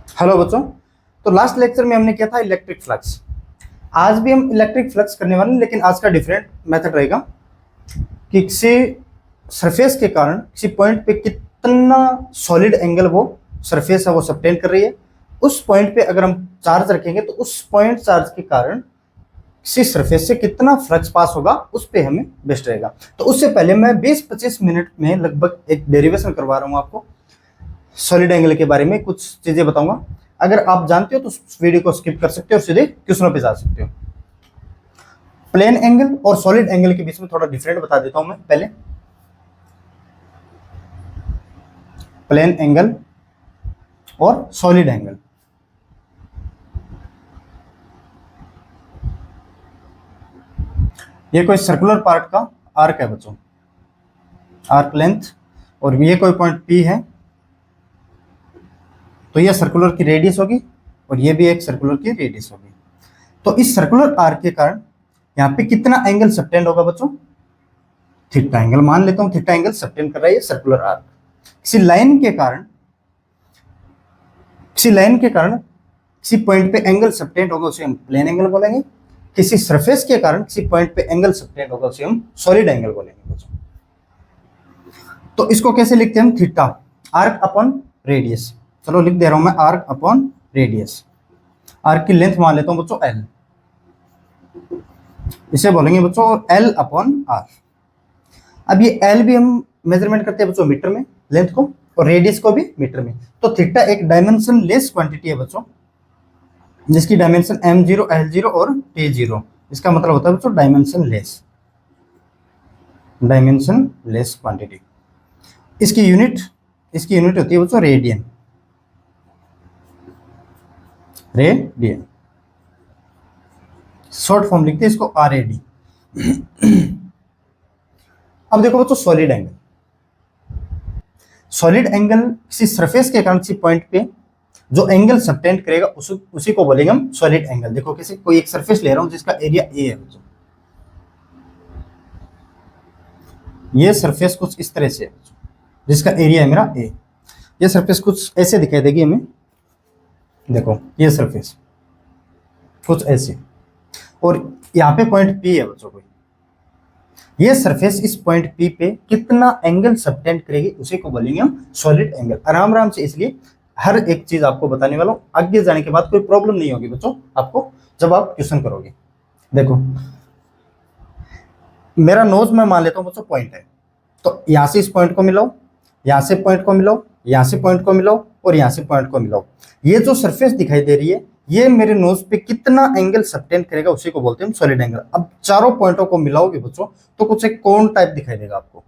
Hello बच्चों। तो last lecture में हमने किया था इलेक्ट्रिक फ्लक्स। आज भी हम इलेक्ट्रिक फ्लक्स करने वाले हैं, लेकिन आज का डिफरेंट मेथड रहेगा कि किसी सरफेस के कारण किसी पॉइंट पे कितना सॉलिड एंगल वो सरफेस है वो सबटेंड कर रही है। उस पॉइंट पे अगर हम चार्ज रखेंगे तो उस पॉइंट चार्ज के कारण किसी सरफेस से कितना फ्लक्स पास होगा उस पे हमें बेस्ट रहेगा। तो उससे पहले मैं 20-25 मिनट में लगभग एक डेरिवेशन करवा रहा हूँ आपको। सॉलिड एंगल के बारे में कुछ चीजें बताऊंगा। अगर आप जानते हो तो वीडियो को स्किप कर सकते हो और सीधे क्वेश्चनों पे जा सकते हो। प्लेन एंगल और सॉलिड एंगल के बीच में थोड़ा डिफरेंट बता देता हूं मैं पहले। प्लेन एंगल और सॉलिड एंगल। ये कोई सर्कुलर पार्ट का आर्क है बच्चों, आर्क लेंथ, और ये कोई पॉइंट पी है, तो ये सर्कुलर की रेडियस होगी और ये भी एक सर्कुलर की रेडियस होगी। तो इस सर्कुलर आर्क के कारण यहाँ पे कितना एंगल सबटेंड होगा बच्चों? थीटा एंगल मान लेता हूं, थीटा एंगल सबटेंड कर रहा है ये सर्कुलर आर्क। किसी लाइन के कारण किसी पॉइंट पे एंगल सबटेंड होगा उसे हम प्लेन एंगल बोलेंगे। किसी सरफेस के कारण किसी पॉइंट पे एंगल सबटेंड होगा उसे हम सॉलिड एंगल बोलेंगे बच्चों। तो इसको कैसे लिखते हैं हम? Theta arc upon radius. चलो लिख दे रहा हूं मैं, आर्क अपॉन रेडियस। आर्क की लेंथ मान लेता हूं बच्चों एल, इसे बोलेंगे बच्चों एल अपॉन आर। अब ये एल भी हम मेजरमेंट करते हैं बच्चों मीटर में लेंथ को, और रेडियस को भी मीटर में। तो थीटा एक डायमेंशन लेस क्वांटिटी है बच्चों, जिसकी डायमेंशन m0, l0 और t0। इसका मतलब होता है बच्चों डायमेंशन लेस क्वांटिटी। इसकी यूनिट होती है बच्चों रेडियन। शॉर्ट फॉर्म लिखते हैं इसको RAD। अब देखो बच्चों सॉलिड एंगल किसी सरफेस के कारण किसी पॉइंट पे जो एंगल सबटेंड करेगा उसी को बोलेंगे हम सॉलिड एंगल। देखो कैसे, कोई एक सरफेस ले रहा हूं जिसका एरिया ए है बच्चों, ये सरफेस कुछ इस तरह से है जिसका एरिया है मेरा ए। ये सरफेस कुछ ऐसे दिखाई देगी हमें, देखो ये सरफेस कुछ ऐसे, और यहाँ पे पॉइंट पी है बच्चों। कोई ये सरफेस इस पॉइंट पी पे कितना एंगल सबटेंड करेगी उसी को बोलेंगे हम सॉलिड एंगल। आराम आराम से, इसलिए हर एक चीज आपको बताने वाला हूं। आगे जाने के बाद कोई प्रॉब्लम नहीं होगी बच्चों आपको जब आप क्वेश्चन करोगे। देखो मेरा नोज में मान लेता हूं बच्चों पॉइंट है, तो यहां से इस पॉइंट को मिलाओ, यहां से पॉइंट को मिलाओ, यहां से पॉइंट को मिलाओ और यहां से पॉइंट को मिलाओ। ये जो सरफेस दिखाई दे रही है ये मेरे नोज पे कितना एंगल सबटेंड करेगा उसी को बोलते हैं सॉलिड एंगल। अब चारों पॉइंटों को मिलाओगे बच्चों तो कुछ एक कोण टाइप दिखाई देगा आपको।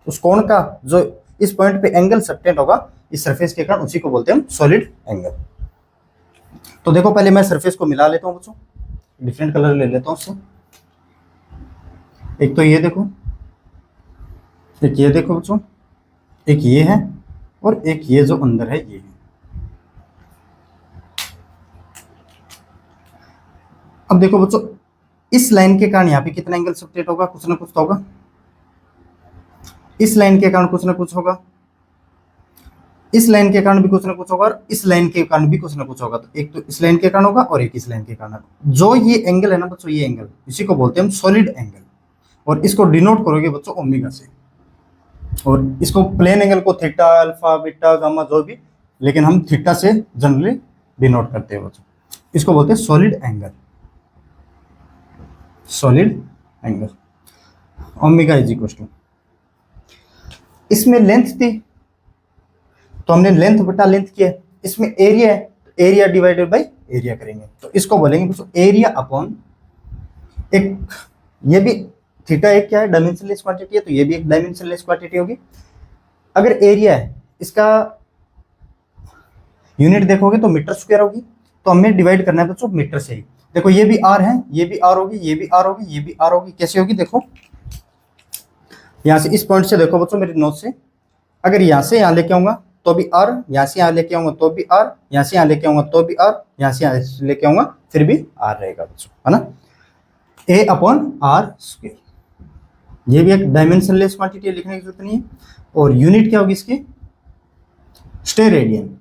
उस कोण का जो इस पॉइंट पे एंगल सबटेंड होगा इस सरफेस के कारण उसी को बोलते हैं सॉलिड एंगल। तो देखो पहले मैं सरफेस को मिला लेता हूं बच्चों, डिफरेंट कलर ले लेता हूं उससे। एक तो ये देखो, एक ये देखो बच्चों, एक ये है और एक ये जो अंदर है ये है। अब देखो बच्चों इस लाइन के कारण यहाँ पे कितना एंगल सबटेंड होगा? कुछ ना कुछ तो होगा। इस लाइन के कारण कुछ ना कुछ होगा, इस लाइन के कारण भी कुछ ना कुछ होगा, और इस लाइन के कारण भी कुछ ना कुछ होगा। तो एक तो इस लाइन के कारण होगा और एक इस लाइन के कारण। जो ये एंगल है ना बच्चों, ये एंगल इसी को बोलते हैं हम सॉलिड एंगल, और इसको डिनोट करोगे बच्चों ओमेगा से। और इसको प्लेन एंगल को थीटा, अल्फा, बीटा, गामा जो भी, लेकिन हम थीटा से जनरली डिनोट करते हैं बच्चों। इसको बोलते हैं solid angle. Omega is equal to, इसमें लेंथ थी तो हमने लेंथ बटा लेंथ किया। इसमें एरिया है तो एरिया डिवाइडेड बाय एरिया करेंगे, तो इसको बोलेंगे बच्चों एरिया अपॉन एक, ये भी थीटा एक क्या है डायमेंशनलेस क्वांटिटी है, तो ये भी एक डायमेंशनलेस क्वांटिटी होगी। अगर एरिया है इसका यूनिट देखोगे तो मीटर स्क्वायर होगी, तो हमें डिवाइड करना है बच्चों मीटर से ही। देखो ये भी आर है, ये भी आर होगी, ये भी आर होगी, ये भी आर होगी। कैसे होगी? देखो यहां से इस पॉइंट से देखो बच्चों मेरी नोट से, अगर यहां से यहां लेके आऊंगा तो भी आर, यहां से यहां लेके आऊंगा तो भी आर, यहां से यहां लेके आऊंगा तो भी आर, यहां से यहां लेके आऊंगा फिर भी आर रहेगा बच्चों, है ना। ए अपॉन आर स्क्वायर, ये भी एक डायमेंशनलेस क्वांटिटी है, लिखने की जरूरत नहीं है। और यूनिट क्या होगी इसकी? स्टेरेडियन।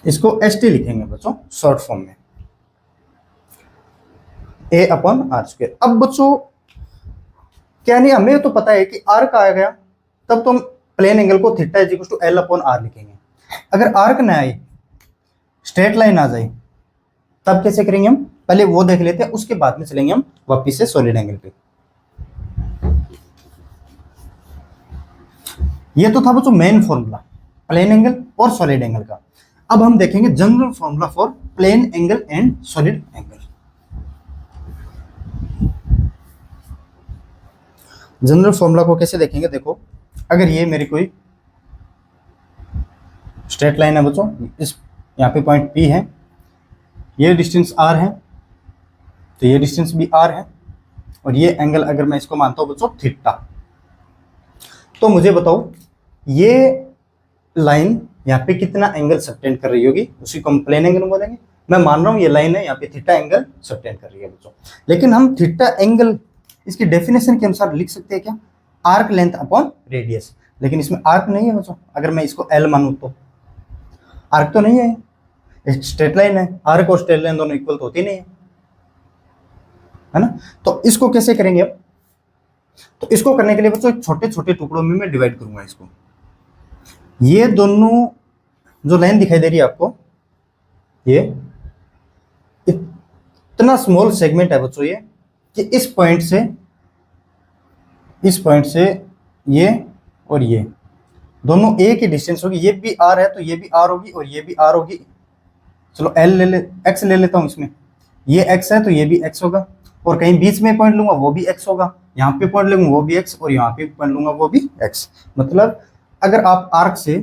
इसको एस टी लिखेंगे बच्चों शॉर्ट फॉर्म में, ए अपॉन आर स्क्वायर। अब बच्चों क्या नहीं, हमें तो पता है कि आर्क आ गया तब तो हम प्लेन एंगल को theta is equal to L upon R लिखेंगे। अगर आर्क ना आए, स्ट्रेट लाइन आ जाए, तब कैसे करेंगे हम, पहले वो देख लेते हैं, उसके बाद में चलेंगे हम वापिस से सॉलिड एंगल पे। ये तो था बच्चों मेन फॉर्मूला प्लेन एंगल और सॉलिड एंगल का। अब हम देखेंगे general formula for plane angle and solid angle. General formula को कैसे देखेंगे, देखो अगर ये मेरी कोई स्ट्रेट लाइन है बच्चों, इस यहाँ पे पॉइंट P है, ये डिस्टेंस R है, तो ये डिस्टेंस भी R है, और ये एंगल अगर मैं इसको मानता हूँ बच्चों थीटा, तो मुझे बताओ ये लाइन यहाँ पे कितना एंगल सबटेंड कर रही होगी, उसी को हम प्लेन एंगल बोलेंगे। मैं मान रहा हूँ ये लाइन है यहाँ पे थीटा एंगल सबटेंड कर रही है बच्चों, लेकिन हम थीटा एंगल इसकी डेफिनेशन के अनुसार लिख सकते हैं क्या, आर्क लेंथ अपॉन रेडियस, लेकिन इसमें आर्क नहीं है बच्चों। अगर मैं इसको एल मानूं तो आर्क तो नहीं है, एक स्ट्रेट लाइन है, आर्क और स्ट्रेट लाइन दोनों इक्वल तो होती नहीं है ना। तो इसको कैसे करेंगे अब, तो इसको करने के लिए बच्चों छोटे छोटे टुकड़ों में मैं डिवाइड करूंगा इसको। ये दोनों जो लाइन दिखाई दे रही है आपको, ये इतना स्मॉल सेगमेंट है बच्चों ये, कि इस पॉइंट से ये और ये दोनों एक ही डिस्टेंस होगी, ये भी आर है तो ये भी आर होगी और ये भी आर होगी। चलो एल एक्स ले लेता हूँ इसमें, ये एक्स है तो ये भी एक्स होगा, और कहीं बीच में पॉइंट लूंगा वो भी एक्स होगा, यहाँ पे पॉइंट लूंगा वो भी एक्स, और यहाँ पे पॉइंट लूंगा वो भी एक्स। मतलब अगर आप आर्क से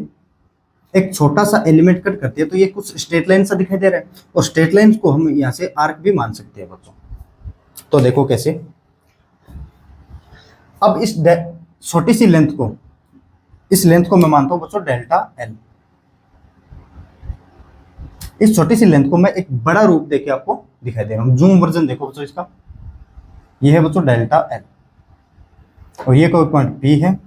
एक छोटा सा एलिमेंट कट करते हैं तो ये कुछ स्ट्रेट लाइन सा दिखाई दे रहा है, और स्ट्रेट लाइन को हम यहाँ से आर्क भी मान सकते हैं बच्चों। तो देखो कैसे, अब इस छोटी सी लेंथ को, इस लेंथ को मैं मानता हूं बच्चों डेल्टा एल। इस छोटी सी लेंथ को मैं एक बड़ा रूप देके आपको दिखाई दे रहा हूं, जूम वर्जन देखो बच्चों इसका, ये है बच्चों डेल्टा एल, और ये कोई पॉइंट P है।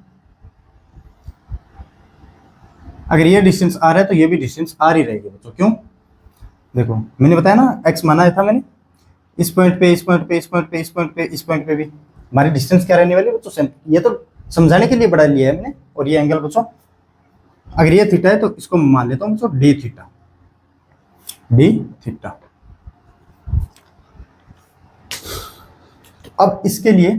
अगर ये डिस्टेंस R है तो ये भी डिस्टेंस R ही रहेगी बच्चों। क्यों, देखो मैंने बताया ना x माना था मैंने, इस पॉइंट पे, इस पॉइंट पे, इस पॉइंट पे, इस पॉइंट पे, इस पॉइंट पे भी हमारी डिस्टेंस क्या रहने वाली है बच्चों, ये तो समझाने के लिए बड़ा लिया है मैंने। और ये एंगल बच्चों अगर ये थीटा है तो इसको मान लेता हूँ बच्चों डी थीटा, डी थीटा। अब इसके लिए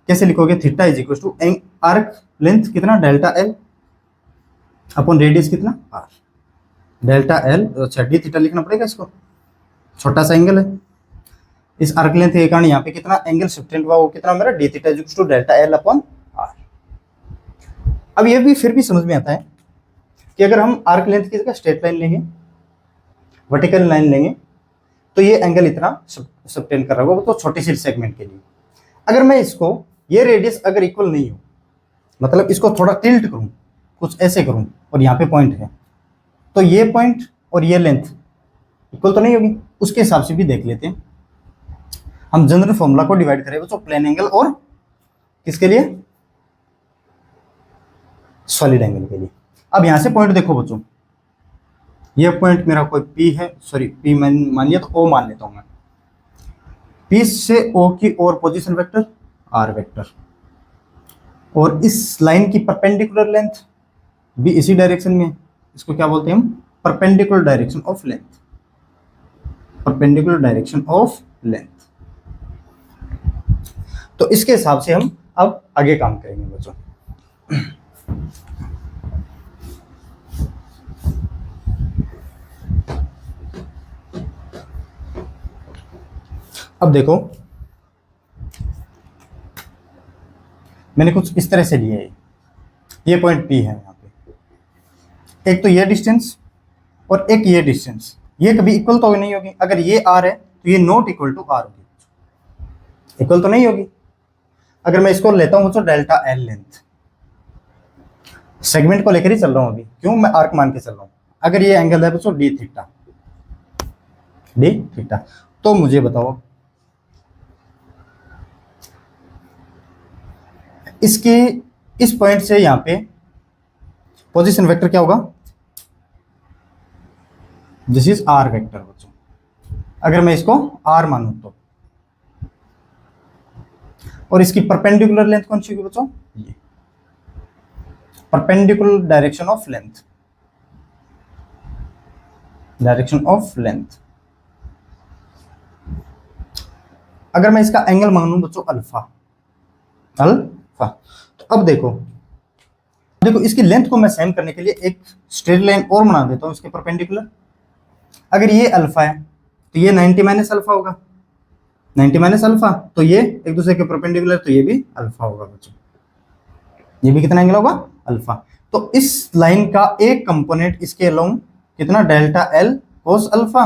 कैसे लिखोगे, theta is equal to arc length कितना डेल्टा एल अपॉन रेडियस कितना आर, डेल्टा एल, अच्छा डी थीटा लिखना पड़ेगा इसको, छोटा सा एंगल है, इस आर्क लेंथ के कारण यहाँ पे कितना एंगल सबटेंड हुआ वो कितना मेरा D theta is equal to delta L upon R. अब ये भी फिर भी समझ में आता है कि अगर हम आर्क लेंथ की जगह स्ट्रेट लाइन लेंगे, वर्टिकल लाइन लेंगे, तो ये एंगल इतना सबटेंड कर रहा होगा तो छोटी सी सेगमेंट के लिए। अगर मैं इसको, ये रेडियस अगर इक्वल नहीं हो, मतलब इसको थोड़ा टिल्ट करूं, कुछ ऐसे करूं, और यहाँ पे पॉइंट है, तो ये पॉइंट और ये लेंथ इक्वल तो नहीं होगी, उसके हिसाब से भी देख लेते हैं। हम जनरल फॉर्मूला को डिवाइड करें बच्चों प्लेन एंगल और किसके लिए, सॉलिड एंगल के लिए। अब यहां से पॉइंट देखो बच्चों, ये पॉइंट मेरा कोई P है, सॉरी P मान लिया तो O मान लेता हूं मैं, P से O की और पोजीशन वेक्टर R वेक्टर, और इस लाइन की परपेंडिकुलर लेंथ भी इसी डायरेक्शन में, इसको क्या बोलते हैं हम, perpendicular direction of length, perpendicular direction of length. तो इसके हिसाब से हम अब आगे काम करेंगे बच्चों। अब देखो मैंने कुछ इस तरह से लिया है, ये पॉइंट P है यहाँ पे, एक तो ये डिस्टेंस और एक ये डिस्टेंस, ये कभी इक्वल तो नहीं होगी। अगर ये R है तो ये नॉट इक्वल टू R होगी, इक्वल तो नहीं होगी। अगर मैं इसको लेता हूं तो डेल्टा एल लेंथ, सेगमेंट को लेकर ही चल रहा हूं अभी, क्यों, मैं आर्क मान के चल रहा हूं। अगर ये एंगल है बच्चों डी थीटा, डी थीटा, तो मुझे बताओ इसके इस पॉइंट से यहां पे पोजीशन वेक्टर क्या होगा, दिस इज आर वेक्टर बच्चों, अगर मैं इसको आर मानूं तो। और इसकी परपेंडिकुलर लेंथ कौन सी होगी बच्चों, ये perpendicular direction of length, direction of length. अगर मैं इसका एंगल मानूं बच्चों अल्फा, अल्फा, तो अब देखो देखो इसकी लेंथ को मैं सेम करने के लिए एक स्ट्रेट लाइन और बना देता हूं इसके परपेंडिकुलर। अगर ये अल्फा है तो ये 90 माइनस अल्फा होगा, 90 माइनस अल्फा, तो ये एक दूसरे के परपेंडिकुलर, तो ये भी अल्फा होगा बच्चों, ये भी कितना एंगल होगा, अल्फा। तो इस लाइन का एक कंपोनेंट इसके अलोंग कितना, डेल्टा एल कोस अल्फा,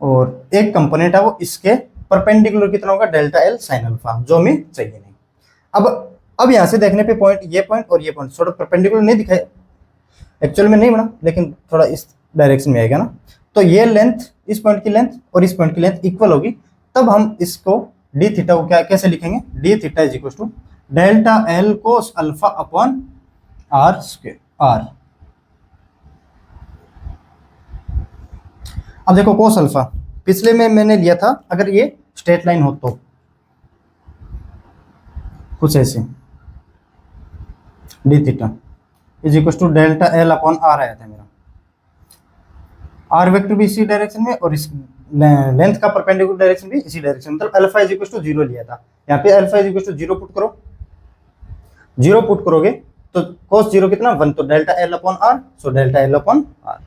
और एक कंपोनेंट है वो इसके परपेंडिकुलर कितना होगा, डेल्टा एल साइन अल्फा, जो हमें चाहिए नहीं। अब यहां से देखने पे पॉइंट, ये पॉइंट और ये पॉइंट थोड़ा परपेंडिकुलर नहीं दिखाई, एक्चुअल में नहीं बना, लेकिन थोड़ा इस डायरेक्शन में आएगा ना, तो ये लेंथ, इस पॉइंट की लेंथ और इस पॉइंट की लेंथ इक्वल होगी, तब हम इसको डी थीटा को क्या कैसे लिखेंगे, D theta is equal to delta L cos alpha upon are square, R. अब देखो कोस अल्फा पिछले में मैंने लिया था, अगर ये स्ट्रेट लाइन हो तो कुछ ऐसे, D theta is equal to delta L upon R आया था मेरा, आर वेक्टर भी इसी डायरेक्शन में और इस लेंथ का परपेंडिकुलर डायरेक्शन भी इसी डायरेक्शन में, मतलब अल्फा इज इक्वल टू 0 लिया था। यहाँ पे alpha is equal to 0 put करो, 0 पुट करोगे तो cos 0 कितना 1, तो delta L upon R, so delta L upon R.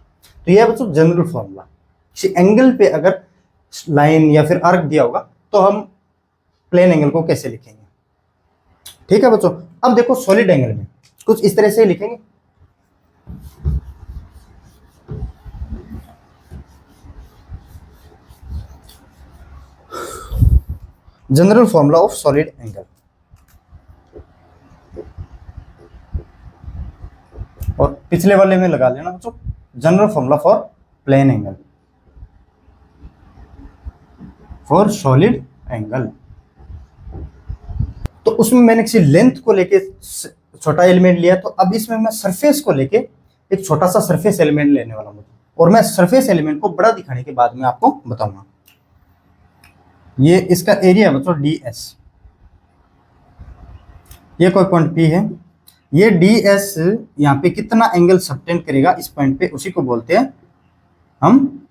तो ये है बच्चों जनरल फॉर्मूला। किसी एंगल पे अगर लाइन या फिर आर्क दिया होगा तो हम प्लेन एंगल को कैसे लिखेंगे, ठीक है बच्चों। अब देखो सॉलिड एंगल में कुछ इस तरह से ही लिखेंगे, general formula of solid angle, और पिछले वाले में लगा लेना बच्चों general formula for plane angle, for solid angle. तो उसमें मैंने किसी लेंथ को लेके छोटा एलिमेंट लिया, तो अब इसमें मैं सरफेस को लेके एक छोटा सा सरफेस एलिमेंट लेने वाला हूं, और मैं सरफेस एलिमेंट को बड़ा दिखाने के बाद में आपको बताऊंगा। ये इसका एरिया बच्चों ds, ये कोई पॉइंट P है, ये ds यहाँ पे कितना एंगल सबटेंड करेगा इस पॉइंट पे, उसी को बोलते हैं हम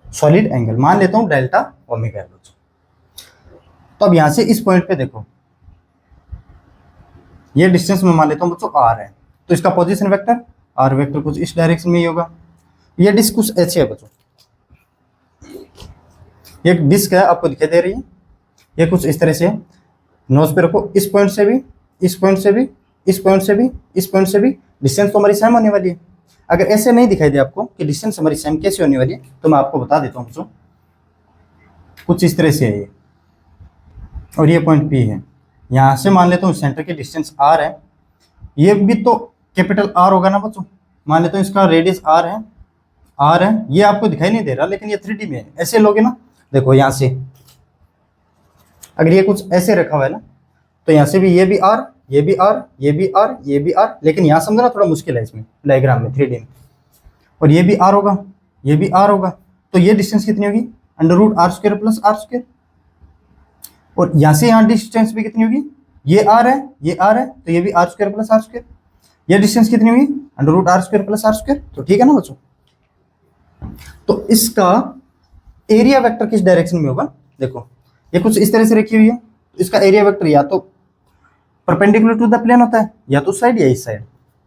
सॉलिड एंगल। मान लेता हूं डेल्टा ओमेगा है बच्चों। तो अब यहां से इस पॉइंट पे देखो, ये डिस्टेंस में मान लेता हूं बच्चों r है, तो इसका पोजीशन वेक्टर r वेक्टर कुछ इस डायरेक्शन में ही होगा। ये डिस्क कुछ ऐसे है बच्चों, ये डिस्क है आपको दिखाई दे रही है, ये कुछ इस तरह से है, नोज पे रखो, इस पॉइंट से भी, इस पॉइंट से भी, इस पॉइंट से भी, इस पॉइंट से भी डिस्टेंस तो हमारी सेम होने वाली है। अगर ऐसे नहीं दिखाई दे आपको कि डिस्टेंस हमारी सेम कैसे होने वाली है, तो मैं आपको बता देता हूँ बच्चों, कुछ इस तरह से है ये, और ये पॉइंट P है। यहाँ से मान लेता हूँ सेंटर की डिस्टेंस r है, ये भी तो कैपिटल R होगा ना बच्चों, मान लेता हूँ इसका रेडियस r है, r है, ये आपको दिखाई नहीं दे रहा लेकिन ये 3D में है, ऐसे लोगे ना, देखो यहाँ से अगर ये कुछ ऐसे रखा हुआ है ना, तो यहाँ से भी ये भी r, ये भी r, ये भी r, ये भी r, लेकिन यहाँ समझना थोड़ा मुश्किल है इसमें डायग्राम में 3D में, और ये भी r होगा, ये भी r होगा, तो ये डिस्टेंस कितनी होगी, √r² प्लस r², और यहाँ से यहाँ डिस्टेंस भी कितनी होगी, ये r है, ये r है, तो ये भी r² प्लस r², ये डिस्टेंस कितनी होगी, √r² प्लस r², तो ठीक है ना बच्चों। तो इसका एरिया वेक्टर किस डायरेक्शन में होगा, देखो ये कुछ इस तरह से रखी हुई है, तो इसका एरिया वेक्टर या तो परपेंडिकुलर टू द प्लेन होता है, या तो साइड या इस साइड,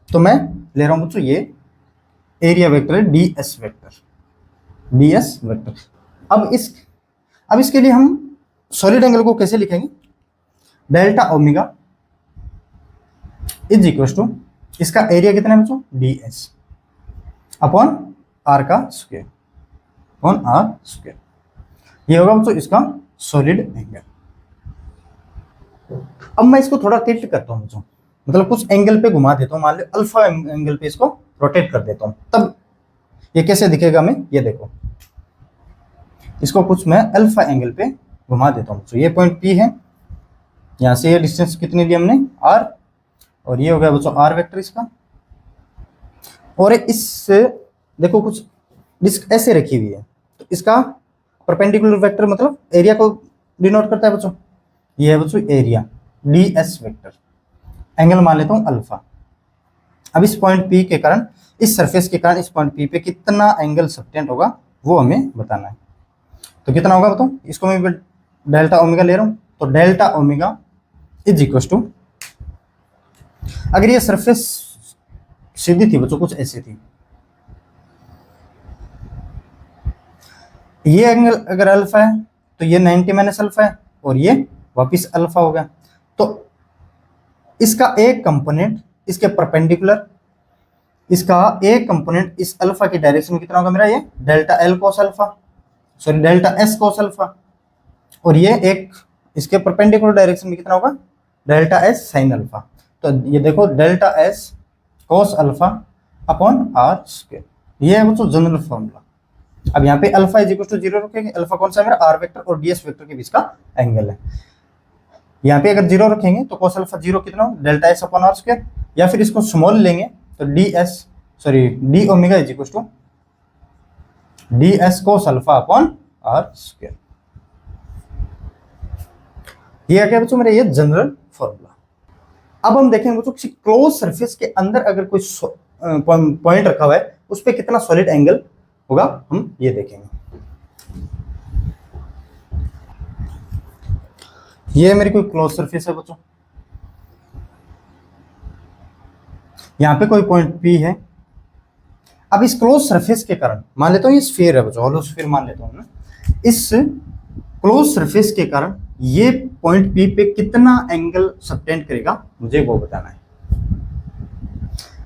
तो मैं ले रहा हूं बच्चों ये एरिया वेक्टर है ds वेक्टर, ds वेक्टर। अब इसके लिए हम सॉलिड एंगल को कैसे लिखेंगे, delta omega is equal to, इसका एरिया कितना है बच्चों ds अपॉन r का स्क्वायर, अपॉन r स्क्वायर, ये होगा बच्चों इसका सॉलिड एंगल। अब मैं इसको थोड़ा टिल्ट करता हूं बच्चों, मतलब कुछ एंगल पे घुमा देता हूं, मान लो अल्फा एंगल पे इसको रोटेट कर देता हूं, तब ये कैसे दिखेगा, मैं ये देखो इसको कुछ मैं अल्फा एंगल पे घुमा देता हूं। तो ये पॉइंट P है, यहां से ये डिस्टेंस कितनी दी हमने r, और ये हो गया बच्चों r वेक्टर इसका, और इससे देखो कुछ डिस्क ऐसे रखी हुई है, तो इसका परपेंडिकुलर वेक्टर मतलब एरिया को डिनोट करता है बच्चों। ये है बच्चों area, D s vector. Angle मान लेता हूं अल्फा। अब इस पॉइंट पी के कारण, इस सरफेस के कारण इस पॉइंट पी पे कितना एंगल सबटेंड होगा वो हमें बताना है। तो कितना होगा बताओ, इसको मैं डेल्टा ओमेगा ले रहा हूं, तो delta omega is equal to, अगर ये सरफेस सीधी थी बच्चों, कुछ ऐसी थी, ये एंगल अगर अल्फा है तो ये 90 माइनस अल्फा है और ये वापिस अल्फा हो गया। तो इसका एक कंपोनेंट इसके परपेंडिकुलर, इसका एक कंपोनेंट इस अल्फा की डायरेक्शन में कितना होगा मेरा, ये delta L cos alpha, sorry delta S cos alpha, और ये एक इसके परपेंडिकुलर डायरेक्शन में कितना होगा, डेल्टा एस साइन अल्फा। तो ये देखो delta S cos alpha upon are square, ये है बच्चों जनरल फॉर्मूला। अब यहाँ पे अल्फा इज इक्वल टू 0 रखेंगे, अल्फा कौन सा है मेरा, आर वेक्टर और डीएस वेक्टर के बीच का एंगल है। यहाँ पे अगर 0 रखेंगे तो कोस अल्फा 0 कितना हो, delta S upon are square, या फिर इसको स्मॉल लेंगे तो D omega is equal to D S cos alpha upon are square. ये क्या बच्चों मेरा, ये जनरल फॉर्मूला। अब हम देखेंगे बच्चों किसी क्लोज सरफेस के अंदर अगर कोई पॉइंट रखा हुआ है उस पर कितना सॉलिड एंगल होगा, हम ये देखेंगे। ये मेरी कोई क्लोज सरफेस है बच्चों, यहां पे कोई पॉइंट P है। अब इस क्लोज सरफेस के कारण मान लेता हूं ये स्फीयर है बच्चों, होलो स्फीयर मान लेता हूं ना, इस क्लोज सरफेस के कारण ये पॉइंट P पे कितना एंगल सबटेंड करेगा मुझे वो बताना है।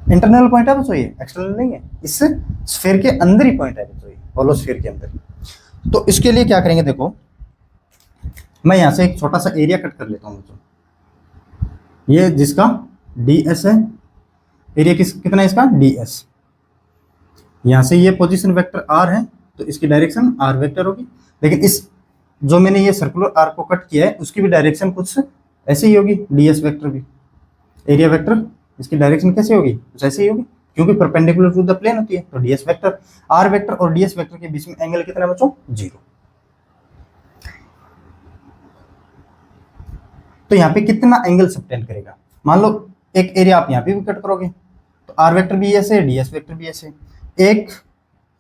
इंटरनल पॉइंट है बच्चों, ये एक्सटर्नल नहीं है, इस स्फीयर के अंदर ही पॉइंट है बच्चों, ये होलो स्फीयर के अंदर। तो इसके लिए क्या करेंगे, देखो मैं यहां से एक छोटा सा एरिया कट कर लेता हूं बच्चों, ये जिसका ds है, एरिया कितना है इसका ds। यहां से ये पोजीशन वेक्टर r है तो इसकी डायरेक्शन r वेक्टर होगी, लेकिन इस जो मैंने ये सर्कुलर आर्क को कट किया है उसकी भी डायरेक्शन कुछ ऐसे ही होगी, ds वेक्टर भी, एरिया वेक्टर इसकी डायरेक्शन कैसे होगी, कुछ ऐसे ही होगी, क्योंकि परपेंडिकुलर टू द प्लेन होती है। तो ds वेक्टर, r वेक्टर और ds वेक्टर के बीच में एंगल कितना है बच्चों, 0। तो यहाँ पे कितना एंगल सबटेंड करेगा, मान लो एक एरिया आप यहाँ पे भी कट करोगे तो r वेक्टर भी ऐसे, ds वेक्टर भी ऐसे, एक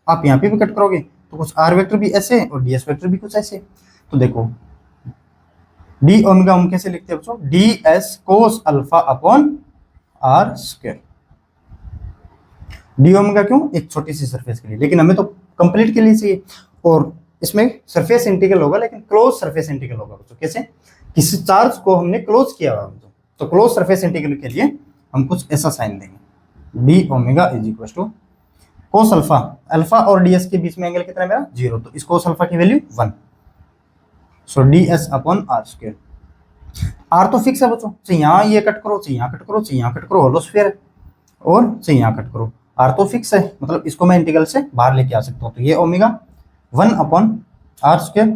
आप यहाँ पे भी कट करोगे तो कुछ r वेक्टर भी ऐसे और ds वेक्टर भी कुछ ऐसे। तो देखो डी ओमेगा हम कैसे लिखते हैं बच्चों, D S cos alpha upon are square. D omega क्यों, एक छोटी सी सरफेस के लिए, लेकिन हमें तो कंप्लीट के लिए चाहिए, और इसमें सरफेस इंटीग्रल होगा लेकिन क्लोज सरफेस इंटीग्रल होगा बच्चों। कैसे, किसी चार्ज को हमने क्लोज किया हुआ बच्चों, तो क्लोज सरफेस इंटीग्रल के लिए हम कुछ ऐसा साइन देंगे, D omega is equal to cos alpha, alpha और डी एस के बीच में एंगल कितना है मेरा, 0, तो इस कोस अल्फा की value 1, so D S upon are square. R तो फिक्स है बच्चों, चाहे यहाँ ये कट करो, चाहे यहाँ कट करो, चाहे यहाँ कट करो, होलो स्फीयर है, और चाहे यहाँ कट करो, आर तो फिक्स है, मतलब इसको मैं इंटीग्रल से बाहर लेके आ सकता हूँ। तो ये omega 1 upon are square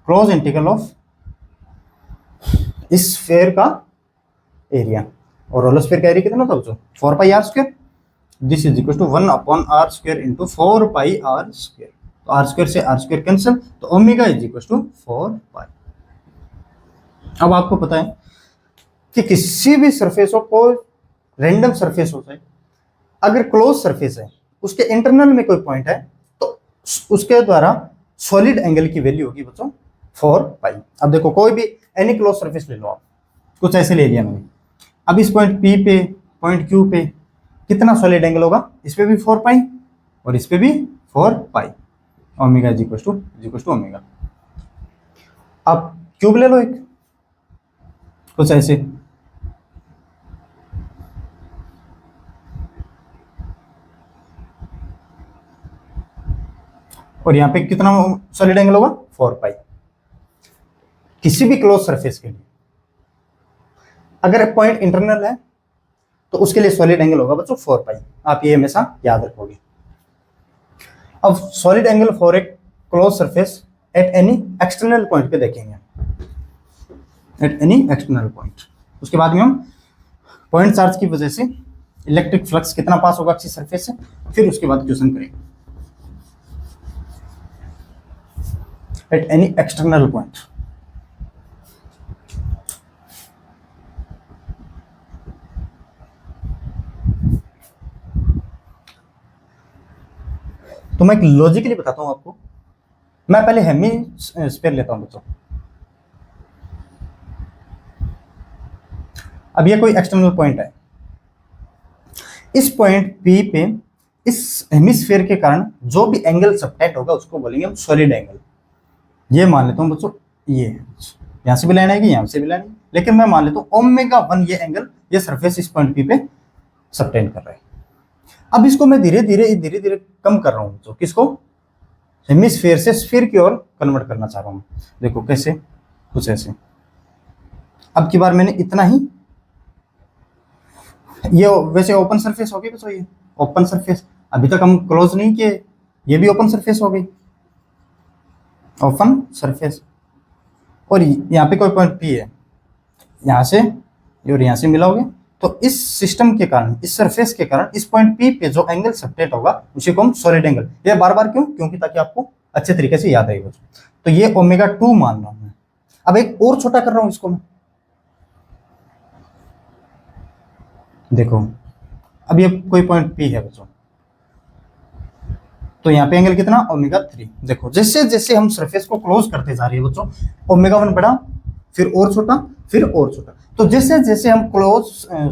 close integral of इस स्फीयर का एरिया, और होलो स्फीयर का एरिया कितना था बच्चों, 4 pi R square, this is equal to 1 upon are square into 4 pi R square. तो आर स्क्वायर से आर स्क्वायर कैंसिल, तो omega is equal to 4 pi. अब आपको पता है कि किसी भी सरफेस हो, कोई रैंडम सरफेस हो जाए, अगर क्लोज सरफेस है उसके इंटरनल में कोई पॉइंट है तो उसके द्वारा सॉलिड एंगल की वैल्यू होगी बच्चों 4 पाई। अब देखो कोई भी एनी क्लोज सरफेस ले लो आप, कुछ ऐसे ले लिया मैंने, अब इस पॉइंट P पे, पॉइंट Q पे कितना सॉलिड एंगल होगा, इस पे भी 4 पाई और इस पे भी 4 pi, omega is equal to omega. अब क्यूब ले लो एक, कुछ ऐसे, और यहाँ पे कितना सॉलिड एंगल होगा, 4 पाई। किसी भी क्लोज सरफेस के लिए अगर पॉइंट इंटरनल है तो उसके लिए सॉलिड एंगल होगा बच्चों 4 पाई, आप ये हमेशा याद रखोगे। अब solid angle for a close surface at any external point पे देखेंगे, एट एनी एक्सटर्नल पॉइंट। उसके बाद में हम पॉइंट चार्ज की वजह से इलेक्ट्रिक फ्लक्स कितना पास होगा किसी सरफेस से, फिर उसके बाद क्वेश्चन करेंगे। Eight any external point. तो मैं एक लॉजिकली बताता हूं आपको। मैं पहले हेमिस्फीयर लेता हूं बच्चों। अब ये कोई एक्सटर्नल पॉइंट है, इस पॉइंट P पे इस हेमिस्फीयर के कारण जो भी एंगल सबटेंड होगा उसको बोलेंगे हम सॉलिड एंगल। ये मान लेता हूं बच्चों, ये यहां से भी लाइन आएगी, यहां से भी लाइन आएगी, लेकिन मैं मान लेता हूं ω1 ये एंगल, ये सरफेस इस पॉइंट P पे सबटेंड कर रहा है। अब इसको मैं धीरे धीरे कम कर रहा हूं, तो किसको, हेमिस्फीयर से स्फीयर की ओर कन्वर्ट करना चाह रहा हूं। देखो कैसे, कुछ ऐसे। अब की बार मैंने इतना ही, ये वैसे ओपन सरफेस हो गई बच्चों, ये ओपन सरफेस, अभी तक हम क्लोज नहीं किए, ये भी ओपन सरफेस हो गई, ओपन सरफेस। और यहाँ पे कोई पॉइंट P है, यहाँ से और यहाँ से मिलाओगे, तो इस सिस्टम के कारण, इस सरफेस के कारण इस पॉइंट P पे जो एंगल सबटेंड होगा उसी को हम सॉलिड एंगल। ये बार बार क्यों, क्योंकि ताकि आपको अच्छे तरीके से याद आएगा। तो ये ω2 मान रहा हूं मैं। अब एक और छोटा कर रहा हूं इसको मैं, देखो अब ये कोई पॉइंट P है बच्चों, तो यहाँ पे एंगल कितना, ω3। देखो जैसे जैसे हम सरफेस को क्लोज करते जा रहे हैं बच्चों, ω1 बड़ा, फिर और छोटा, फिर और छोटा। तो जैसे जैसे हम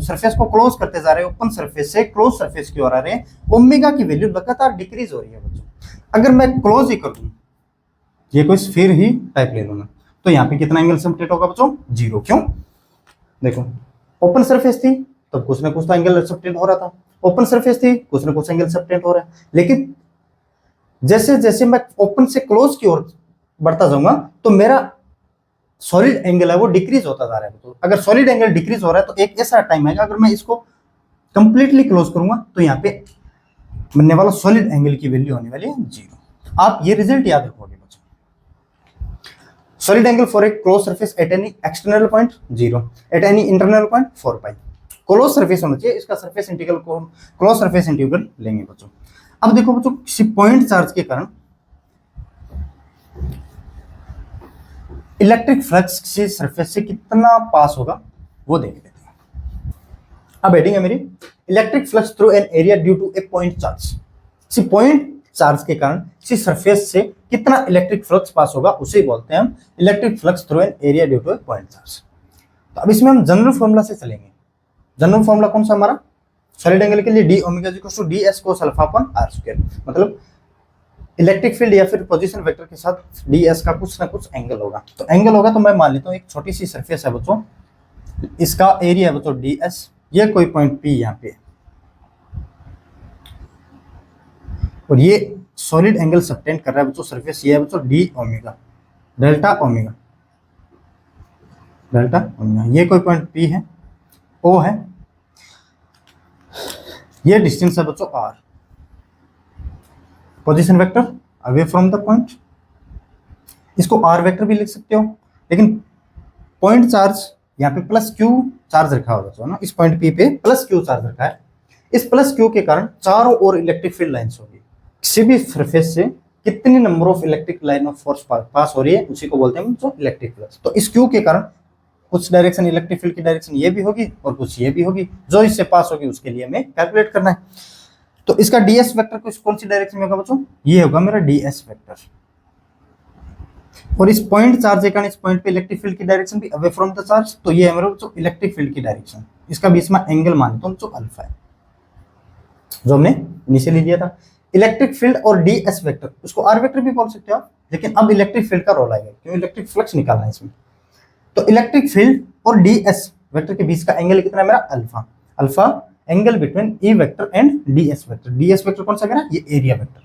सरफेस को क्लोज करते जा रहे हैं, ओपन सरफेस से क्लोज सरफेस की ओर आ रहे हैं, ओमेगा की वैल्यू लगातार डिक्रीज हो रही है बच्चों। अगर मैं क्लोज ही कर दूं, ये कोई स्फीयर ही टाइप ले लूंगा, तो यहाँ पे कितना एंगल सबटेंड होगा बच्चों, 0। क्यों, देखो ओपन सरफेस थी तो कुछ ना कुछ तो एंगल सबटेंड हो रहा था, ओपन सरफेस थी कुछ ना कुछ एंगल सबटेंड हो रहा है। लेकिन जैसे जैसे मैं ओपन से क्लोज की ओर बढ़ता जाऊंगा तो मेरा सॉलिड एंगल है वो डिक्रीज होता जा रहा है। तो अगर सॉलिड एंगल डिक्रीज हो रहा है तो एक ऐसा टाइम आएगा, अगर मैं इसको कंप्लीटली क्लोज करूंगा तो यहाँ पे बनने वाला सॉलिड एंगल की वैल्यू होने वाली है 0। आप ये रिजल्ट याद रखोगे बच्चों, solid angle for a close surface at any external point 0, at any internal point 4π। Close surface होना चाहिए, इसका सरफेस इंटीग्रल को क्लोज सरफेस इंटीग्रल लेंगे बच्चों। अब देखो बच्चों, किसी पॉइंट चार्ज के कारण इलेक्ट्रिक फ्लक्स किसी सरफेस से कितना पास होगा वो देख लेते हैं। अब हेडिंग है मेरी, electric flux through an area due to a point charge. किसी पॉइंट चार्ज के कारण किसी सरफेस से कितना इलेक्ट्रिक फ्लक्स पास होगा उसे बोलते हैं हम electric flux through an area due to a point charge. तो अब इसमें हम जनरल फॉर्मूला से चलेंगे। जनरल फॉर्मूला कौन सा हमारा, सॉलिड एंगल के लिए D omega equals to D S cos alpha upon are square. मतलब इलेक्ट्रिक फील्ड या फिर पोजीशन वेक्टर के साथ डी एस का कुछ ना कुछ एंगल होगा। तो एंगल होगा तो मैं मान लेता हूँ एक छोटी सी सरफेस है बच्चों, इसका एरिया है बच्चों डी एस, ये कोई पॉइंट पी यहाँ पे, और ये सॉलिड एंगल सबटेंड कर रहा है बच्चों सरफेस, ये है बच्चों D omega, delta omega, delta omega. ये कोई पॉइंट पी है, ओ है, ये डिस्टेंस है बच्चों R, position vector away from the point, इसको आर वेक्टर भी लिख सकते हो, लेकिन पॉइंट चार्ज यहाँ पे प्लस क्यू चार्ज रखा होगा बच्चों ना, इस पॉइंट पी पे प्लस क्यू चार्ज रखा है। इस प्लस क्यू के कारण चारों ओर इलेक्ट्रिक फील्ड लाइंस होगी। किसी भी सरफेस से कितनी number of electric line of force pass हो रही है उसी को बोलते हैं जो इलेक्ट्रिक फ्लक्स। तो इस क्यू के कारण कुछ डायरेक्शन इलेक्ट्रिक फील्ड की डायरेक्शन ये भी होगी और कुछ ये भी होगी, जो इससे पास होगी उसके लिए हमें कैलकुलेट करना है। तो इसका डीएस वेक्टर कौन सी डायरेक्शन में होगा बच्चों, ये होगा मेरा डीएस वेक्टर। और इस पॉइंट चार्ज के कारण इस पॉइंट पे इलेक्ट्रिक फील्ड की डायरेक्शन भी अवे फ्रॉम द चार्ज, तो ये है मेरा बच्चों इलेक्ट्रिक फील्ड की डायरेक्शन। इसका बीच में एंगल मानता हूं जो अल्फा है, जो हमने इनिशियली लिया था। इलेक्ट्रिक फील्ड और डीएस वेक्टर, उसको आर वेक्टर भी बोल सकते हो आप, लेकिन अब इलेक्ट्रिक फील्ड का रोल आएगा क्योंकि इलेक्ट्रिक फ्लक्स निकालना है इसमें। तो इलेक्ट्रिक फील्ड और डीएस वेक्टर के बीच का एंगल कितना है मेरा, alpha. Alpha angle between E vector and DS vector. DS vector कौन सा मेरा, ये एरिया वेक्टर।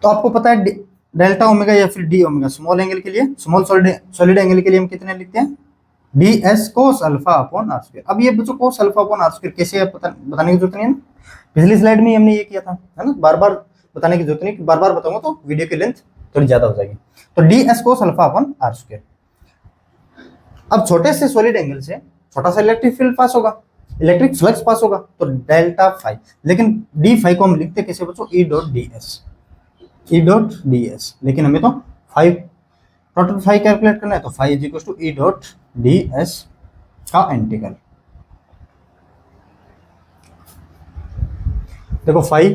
तो आपको पता है डेल्टा ओमेगा या फिर डी ओमेगा स्मॉल एंगल के लिए, स्मॉल सॉलिड एंगल के लिए हम कितने लिखते हैं, DS cos alpha upon are square. अब ये बच्चों cos alpha upon are square कैसे बताने की जरूरत नहीं है ना, पिछली स्लाइड में हमने ये किया था, है ना। बार बार बताने की जरूरत नहीं, बार बार बताऊंगा तो वीडियो की लेंथ थोड़ी ज्यादा हो जाएगी। तो DS cos alpha upon are square. अब छोटे से सॉलिड एंगल से छोटा सा इलेक्ट्रिक फील्ड पास होगा, इलेक्ट्रिक फ्लक्स पास होगा, तो डेल्टा फाई। लेकिन डी फाई को हम लिखते कैसे बच्चों, ई डॉट डी एस, ई डॉट डी एस, लेकिन हमें तो फाइव, टोटल फाइव कैलकुलेट करना है तो five is equal to E dot D S का इंटीग्रल। देखो फाइव,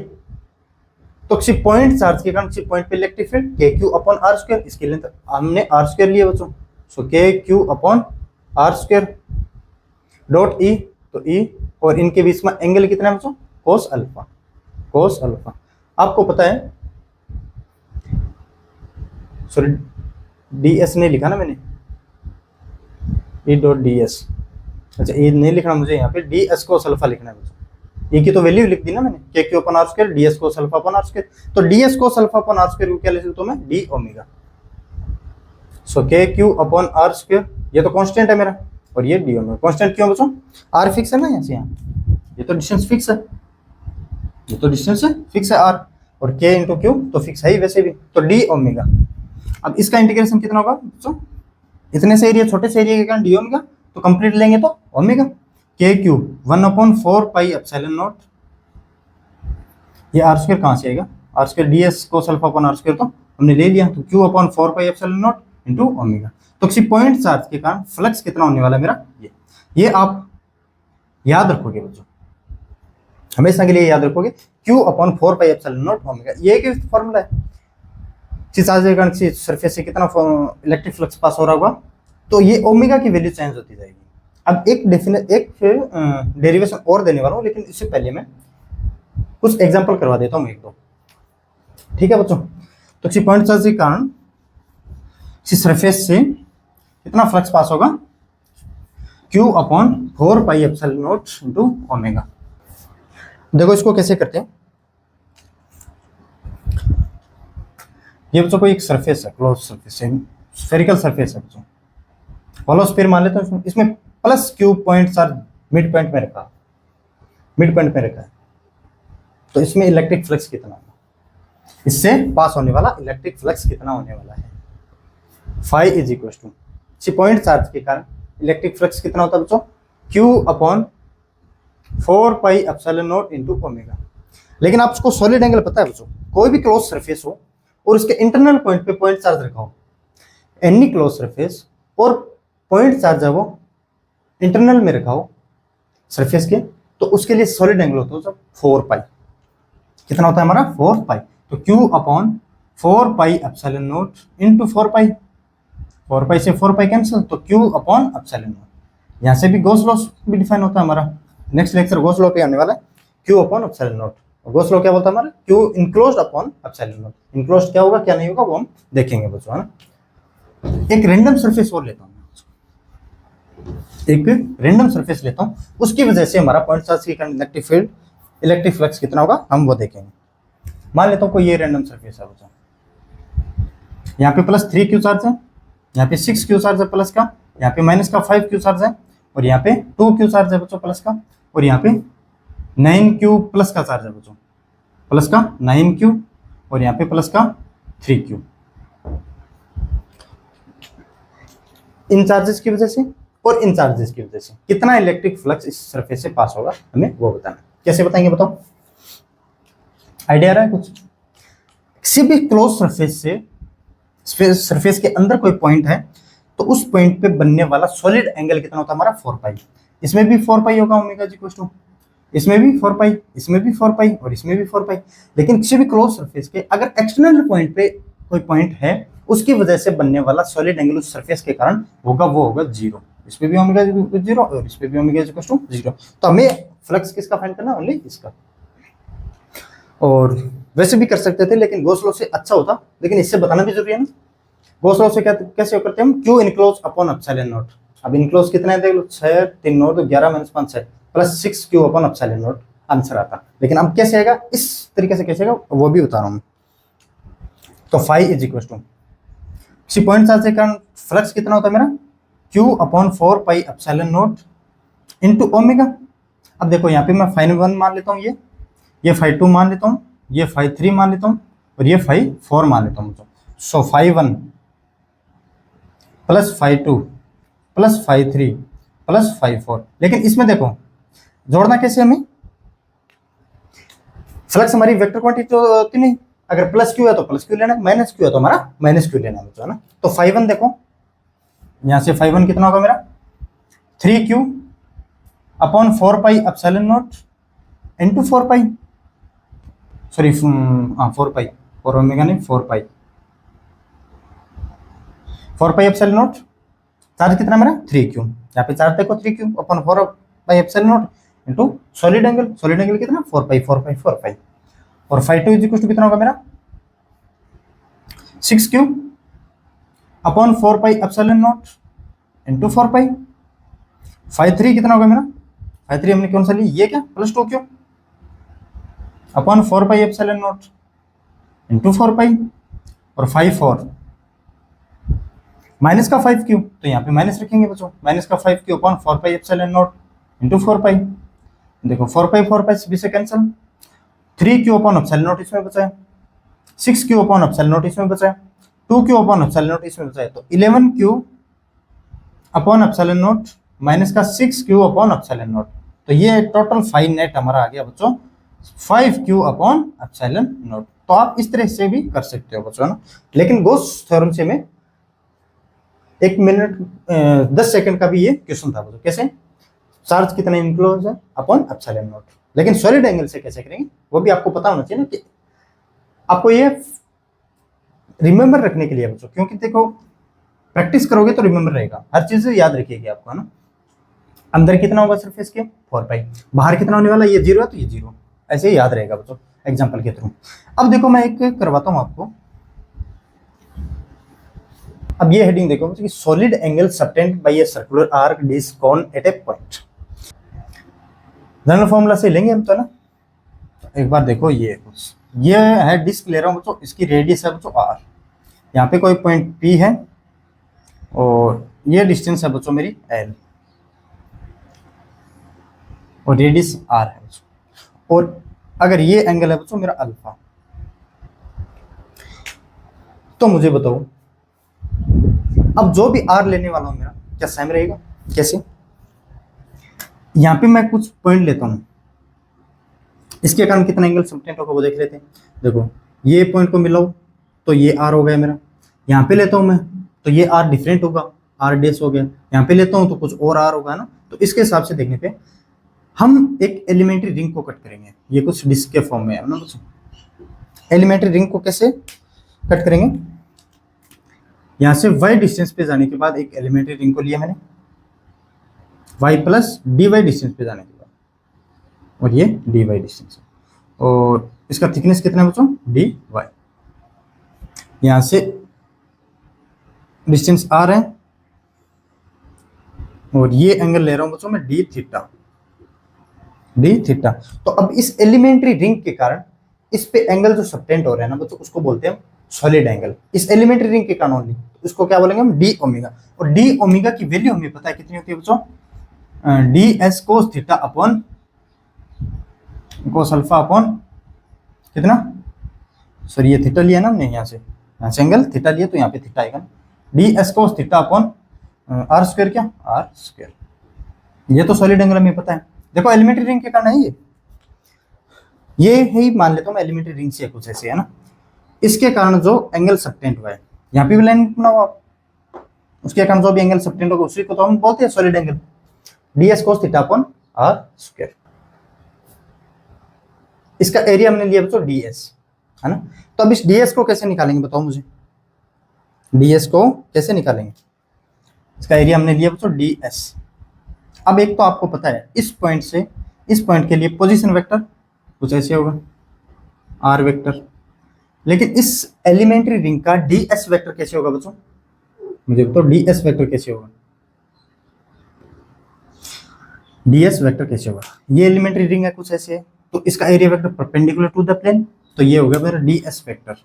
तो किसी पॉइंट चार्ज के कारण किसी पॉइंट पे इलेक्ट्रिक फील्ड के क्यू अपॉन आर स्क्वायर, इसके लिए हमने आर स्क्वायर लिया बच्चों, सो के Q upon are square dot E, तो ई और इनके बीच में एंगल कितना है बच्चों, कोस अल्फा, कोस अल्फा। आपको पता है, सॉरी डी एस नहीं लिखा ना मैंने, ई डॉट डी एस, अच्छा ये नहीं लिखना मुझे, यहाँ पे डी एस कोस अल्फा लिखना है बच्चों। ये की तो वैल्यू लिख दी ना मैंने, K Q upon R square D S cos alpha upon R square, तो D S cos alpha upon R square को क्या लिख सकता हूं मैं, डी ओमेगा। सो के क्यू अपन आर स्क्वायर, ये तो कांस्टेंट है मेरा, और ये डी ओमेगा। कांस्टेंट क्यों बच्चों, आर फिक्स है ना यहाँ से, यहाँ ये तो डिस्टेंस फिक्स है, ये तो डिस्टेंस फिक्स है आर, और के इंटू क्यू तो फिक्स है ही वैसे भी, तो डी ओमेगा। अब इसका इंटीग्रेशन कितना होगा बच्चों, इतने से एरिया, छोटे से एरिया के कारण डी ओमेगा, तो कंप्लीट लेंगे तो ओमेगा के क्यू 1/4 पाई एप्सिलॉन नॉट, ये आर स्क्वायर कहाँ से आएगा, R square D S cos alpha upon are square तो हमने ले लिया, तो Q upon 4 pi epsilon naught into omega. तो किसी पॉइंट चार्ज के कारण फ्लक्स कितना होने वाला है मेरा, ये आप याद रखोगे बच्चों, हमेशा के लिए याद रखोगे, Q upon 4 pi epsilon not omega, ये एक फॉर्मूला है। किसी चार्ज के कारण किसी सरफेस से कितना इलेक्ट्रिक फ्लक्स पास हो रहा होगा, तो ये ओमेगा की वैल्यू चेंज होती जाएगी। अब एक डेरिवेशन और देने वाला हूँ, लेकिन इससे पहले मैं कुछ एग्जांपल करवा देता हूँ एक दो, ठीक है बच्चों। तो किसी पॉइंट चार्ज के कारण किसी सरफेस से कितना फ्लक्स पास होगा, Q upon 4 pi epsilon naught into omega. देखो इसको कैसे करते हैं, ये बच्चों को एक सरफेस है, क्लोज सरफेस है, स्फेरिकल सरफेस है बच्चों, होलो स्फीयर मान लेते हैं, इसमें plus Q point charge mid point में रखा, मिड पॉइंट में रखा है, तो इसमें इलेक्ट्रिक फ्लक्स कितना होगा, इससे पास होने वाला इलेक्ट्रिक फ्लक्स कितना होने वाला है, फाई इज इक्वल टू, किसी पॉइंट चार्ज के कारण इलेक्ट्रिक फ्लक्स कितना होता है बच्चों, Q upon 4 pi epsilon naught into omega. लेकिन आप उसको सॉलिड एंगल पता है बच्चों, कोई भी क्लोज सरफेस हो और उसके इंटरनल पॉइंट पे पॉइंट चार्ज रखा हो, एनी क्लोज सरफेस और पॉइंट चार्ज है वो इंटरनल में रखा हो सरफेस के, तो उसके लिए सॉलिड एंगल होता है 4 पाई, कितना होता है हमारा 4 पाई, तो Q upon 4 pi epsilon naught into 4 pi, 4 पाई से 4 पाई कैंसिल, तो Q अपॉन एप्सिलॉन नॉट। यहाँ से भी गॉस लॉ भी डिफाइन होता है हमारा, नेक्स्ट लेक्चर गॉस लॉ पे आने वाला है, Q upon epsilon not. Gauss law क्या बोलता है हमारा, Q enclosed upon epsilon not, enclosed क्या होगा क्या नहीं होगा वो हम देखेंगे बच्चों, है ना। एक रैंडम सरफेस और लेता हूँ, एक रैंडम सरफेस लेता हूँ, उसकी वजह से हमारा पॉइंट चार्ज की इलेक्ट्रिक फील्ड, इलेक्ट्रिक फ्लक्स कितना होगा हम वो देखेंगे। मान लेता हूँ कोई ये रैंडम सरफेस है बच्चों, यहाँ पे प्लस 3 क्यू चार्ज है, यहाँ पे 6 क्यू चार्ज है प्लस का, यहाँ पे माइनस का 5 क्यू चार्ज है, और यहाँ पे 2 क्यू चार्ज है बच्चों प्लस का, और यहाँ पे 9 क्यू प्लस का चार्ज है बच्चों, प्लस का 9 क्यू, और यहाँ पे प्लस का 3 क्यू। इन चार्जेस की वजह से और इन चार्जेस की वजह से कितना इलेक्ट्रिक फ्लक्स इस सरफेस से पास होगा हमें वो बताना। कैसे बताएंगे बताओ, आइडिया आ रहा है कुछ। किसी भी क्लोज सरफेस से सरफेस के अंदर कोई पॉइंट है, तो उस पॉइंट पे बनने वाला सॉलिड एंगल कितना होता है हमारा 4 पाई, इसमें भी 4 पाई होगा ओमेगा जी इक्वल टू, इसमें भी 4 पाई, इसमें भी 4 पाई, और इसमें भी 4 पाई। लेकिन किसी भी क्लोज सरफेस के अगर एक्सटर्नल पॉइंट पे कोई पॉइंट है, उसकी वजह से बनने वाला सॉलिड एंगल उस सरफेस के कारण होगा वो होगा 0, इस पे भी ओमेगा 0 और इस पे भी ओमेगा इक्वल टू 0। तो हमें फ्लक्स किसका फाइंड करना, ओनली इसका। और वैसे भी कर सकते थे, लेकिन गॉस लॉ से अच्छा होता, लेकिन इससे बताना भी जरूरी है ना। गॉस लॉ से क्या कैसे करते हैं हम, Q enclose upon epsilon not. अब इनक्लोज कितना है देख लो, 6 3 9 तो 11 - 5 6 plus 6 Q upon epsilon not answer आता। लेकिन अब कैसे आएगा, इस तरीके से कैसे आएगा वो भी बता रहा हूँ। तो फाई इज इक्वल टू, किसी पॉइंट चार्ज के कारण फ्लक्स कितना होता है मेरा, Q upon 4 pi epsilon naught into omega. अब देखो यहाँ पे मैं फाई 1 मान लेता हूँ, ये फाई 2 मान लेता हूँ, ये फाई 3 मान लेता हूँ, और ये फाई 4 मान लेता हूँ। So phi 1 plus phi 2 plus phi 3 plus phi 4। लेकिन इसमें देखो जोड़ना कैसे, हमें फ्लक्स हमारी वेक्टर क्वांटिटी तो होती नहीं, अगर प्लस क्यू है तो प्लस क्यू लेना है, माइनस क्यू है तो हमारा माइनस क्यू लेना है बच्चों, है ना। तो फाइव वन देखो, यहाँ से फाइव वन कितना होगा मेरा 3q upon 4 pi epsilon naught into 4 pi, sorry 4 pi, 4 omega नहीं 4 pi, 4 pi epsilon naught, charge कितना मेरा 3q, यहाँ पे चार्ज देखो 3q upon 4 pi epsilon naught into solid angle कितना 4 पाई 4 पाई 4 पाई, और five two is equal to कितना होगा मेरा 6q upon 4 pi epsilon naught into 4 pi, five three कितना होगा मेरा, फाइव थ्री हमने कौन सा लिया, ये क्या plus 2q upon 4 pi epsilon naught into 4 pi, और 5 4 माइनस का 5q, तो यहाँ पे माइनस रखेंगे बच्चों, माइनस का 5q upon 4 pi epsilon naught into 4 पाई, देखो 4 पाई भी से cancel, 3q upon epsilon not इसमें बचा है, 6q अपॉन एप्सिलॉन नॉट इसमें बचा है, 2q अपॉन एप्सिलॉन नॉट इसमें बचा है, तो 11q upon epsilon not minus का 6q अपॉन एप्सिलॉन नॉट, तो ये टोटल फाइनाइट हमारा आ गया बच्चों 5q अपॉन एप्सिलॉन नॉट। तो आप इस तरह से भी कर सकते हो बच्चों ना, लेकिन गॉस थ्योरम से मैं 1 मिनट 10 सेकंड का भी ये क्वेश्चन था बच्चों, कैसे चार्ज कितना इनक्लोज है अपॉन एप्सिलॉन नॉट, लेकिन सॉलिड एंगल से कैसे करेंगे वो भी आपको पता होना चाहिए ना, कि आपको ये रिमेंबर रखने के लिए बच्चों, क्योंकि देखो प्रैक्टिस करोगे तो रिमेंबर रहेगा, हर चीज याद रखिएगा आपको, है ना। अंदर कितना होगा सरफेस के 4 पाई, बाहर कितना होने वाला, ये 0 है तो ये 0, ऐसे ही याद रहेगा बच्चों एग्जांपल के थ्रू। अब देखो मैं एक करवाता हूं आपको, अब ये हेडिंग देखो कि solid angle subtended by a circular arc disc cone at a point, general formula से लेंगे हम तो ना। एक बार देखो ये है डिस्क ले रहा हूं बच्चों, इसकी रेडियस है बच्चों r, यहाँ पे कोई पॉइंट P है और ये डिस्टेंस है बच्चों मेरी L और रेडियस r है बच्चों, और अगर ये एंगल है बच्चों मेरा अल्फा, तो मुझे बताओ अब जो भी r लेने वाला हूं मेरा क्या सेम रहेगा, कैसे, यहाँ पे मैं कुछ पॉइंट लेता हूं, इसके कारण कितना एंगल सबटेंड होगा वो देख लेते हैं। देखो ये पॉइंट को मिलाओ तो ये r हो गया मेरा, यहाँ पे लेता हूं मैं तो ये r डिफरेंट होगा, r डैश हो गया, यहाँ पे लेता हूं तो कुछ और r होगा ना। तो इसके हिसाब से देखने पे हम एक एलिमेंट्री रिंग को कट करेंगे, ये कुछ डिस्क के फॉर्म में है ना बच्चों। एलिमेंट्री रिंग को कैसे कट करेंगे, यहाँ से y डिस्टेंस पे जाने के बाद एक एलिमेंट्री रिंग को लिया मैंने y प्लस dy डिस्टेंस पे जाने के बाद, और ये dy डिस्टेंस है, और इसका थिकनेस कितना है बच्चों dy, यहाँ से डिस्टेंस r है, और ये एंगल ले रहा हूं बच्चों मैं d थीटा। तो अब इस एलिमेंट्री रिंग के कारण इस पे एंगल जो सबटेंड हो रहा है ना बच्चों, उसको बोलते हैं सॉलिड एंगल, इस एलिमेंट्री रिंग के कारण ओनली, तो उसको क्या बोलेंगे हम डी ओमेगा, और डी ओमेगा की वैल्यू हमें पता है कितनी होती है बच्चों, D S cos theta upon कोस अल्फा अपॉन कितना, सॉरी ये थीटा लिया ना हमने, यहाँ से एंगल थीटा लिया तो यहाँ पे थीटा आएगा, D S cos theta upon are square, क्या आर स्क्वायर, ये तो सॉलिड एंगल हमें पता है। देखो एलिमेंट्री रिंग के कारण है ये ही मान लेता हूँ मैं, एलिमेंट्री रिंग से कुछ ऐसे है ना, इसके कारण जो एंगल सबटेंड हुआ है, यहाँ पे भी लाइन बनाओ आप, उसके कारण जो भी एंगल सबटेंड होगा उसी को तो हम बोलते हैं solid angle, D S cos theta upon are square. इसका एरिया हमने लिया बच्चों डी एस, है ना। तो अब इस डी एस को कैसे निकालेंगे बताओ मुझे, डी एस को कैसे निकालेंगे, इसका एरिया हमने लिया बच्चों डी एस। अब एक तो आपको पता है इस पॉइंट से इस पॉइंट के लिए पोजीशन वेक्टर कुछ ऐसे होगा आर वेक्टर, लेकिन इस एलिमेंट्री रिंग का डी एस वेक्टर कैसे होगा बच्चों, मुझे तो डी एस वेक्टर कैसे होगा, डी एस वेक्टर कैसे होगा, ये एलिमेंट्री रिंग है कुछ ऐसे है, तो इसका area vector perpendicular to the plane, तो ये होगा मेरा डी एस वेक्टर।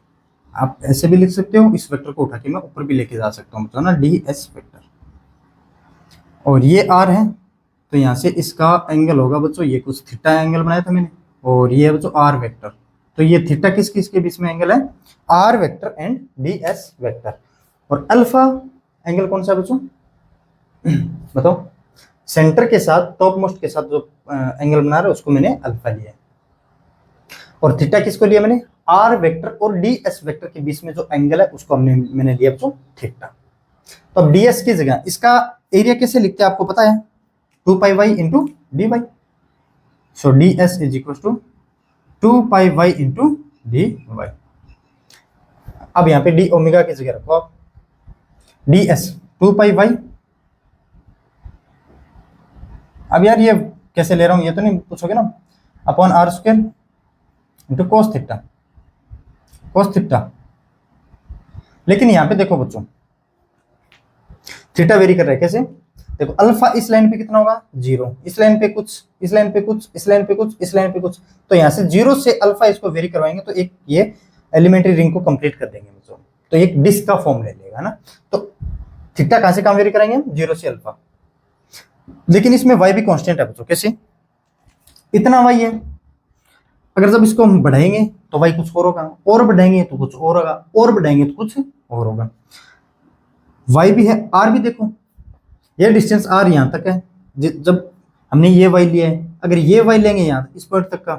आप ऐसे भी लिख सकते हो, इस वेक्टर को उठा के मैं ऊपर भी लेके जा सकता हूँ तो ना डी एस वेक्टर, और ये आर है तो यहाँ से इसका एंगल होगा बच्चों, ये कुछ थीटा एंगल बनाया था मैंने, और ये है बच्चों आर वेक्टर, तो ये थीटा किस किस के बीच में एंगल है, r vector and d s vector. और अल्फा एंगल कौन सा बच्चों बताओ, सेंटर के साथ टॉप मोस्ट के साथ जो एंगल बना रहा है उसको मैंने अल्फा लिया है, और थीटा किसको लिया मैंने, आर वेक्टर और डी एस वेक्टर के बीच में जो एंगल है उसको मैंने लिया बच्चों थीटा। तो अब डी एस की जगह इसका एरिया कैसे लिखते हैं आपको पता है, 2 pi Y into D Y. So D S is equal to 2 pi Y into D Y. अब यहाँ पे डी ओमेगा की जगह रखो आप, डी एस 2 पाई वाई। अब यार ये कैसे ले रहा हूं ये तो नहीं पूछोगे ना, upon are square into cos theta, cos theta. लेकिन यहाँ पे देखो बच्चों थीटा वेरी कर रहा है कैसे, देखो अल्फा इस लाइन पे कितना होगा 0, इस लाइन पे कुछ, इस लाइन पे कुछ, इस लाइन पे कुछ, इस लाइन पे कुछ। तो यहाँ से 0 से अल्फा इसको वेरी करवाएंगे तो एक ये एलिमेंट्री रिंग को कंप्लीट कर देंगे बच्चों, तो एक डिस्क का फॉर्म ले लेगा ना। तो थीटा कहां से कहां वेरी कराएंगे हम, 0 से अल्फा। लेकिन इसमें y भी कांस्टेंट है बच्चों, कैसे, इतना y है, अगर जब इसको हम बढ़ाएंगे तो y कुछ और होगा, और बढ़ाएंगे तो कुछ और होगा, और बढ़ाएंगे तो कुछ और होगा। y भी है, r भी देखो, ये डिस्टेंस r यहां तक है, जब हमने ये y लिया है, अगर ये y लेंगे यहां इस पॉइंट तक का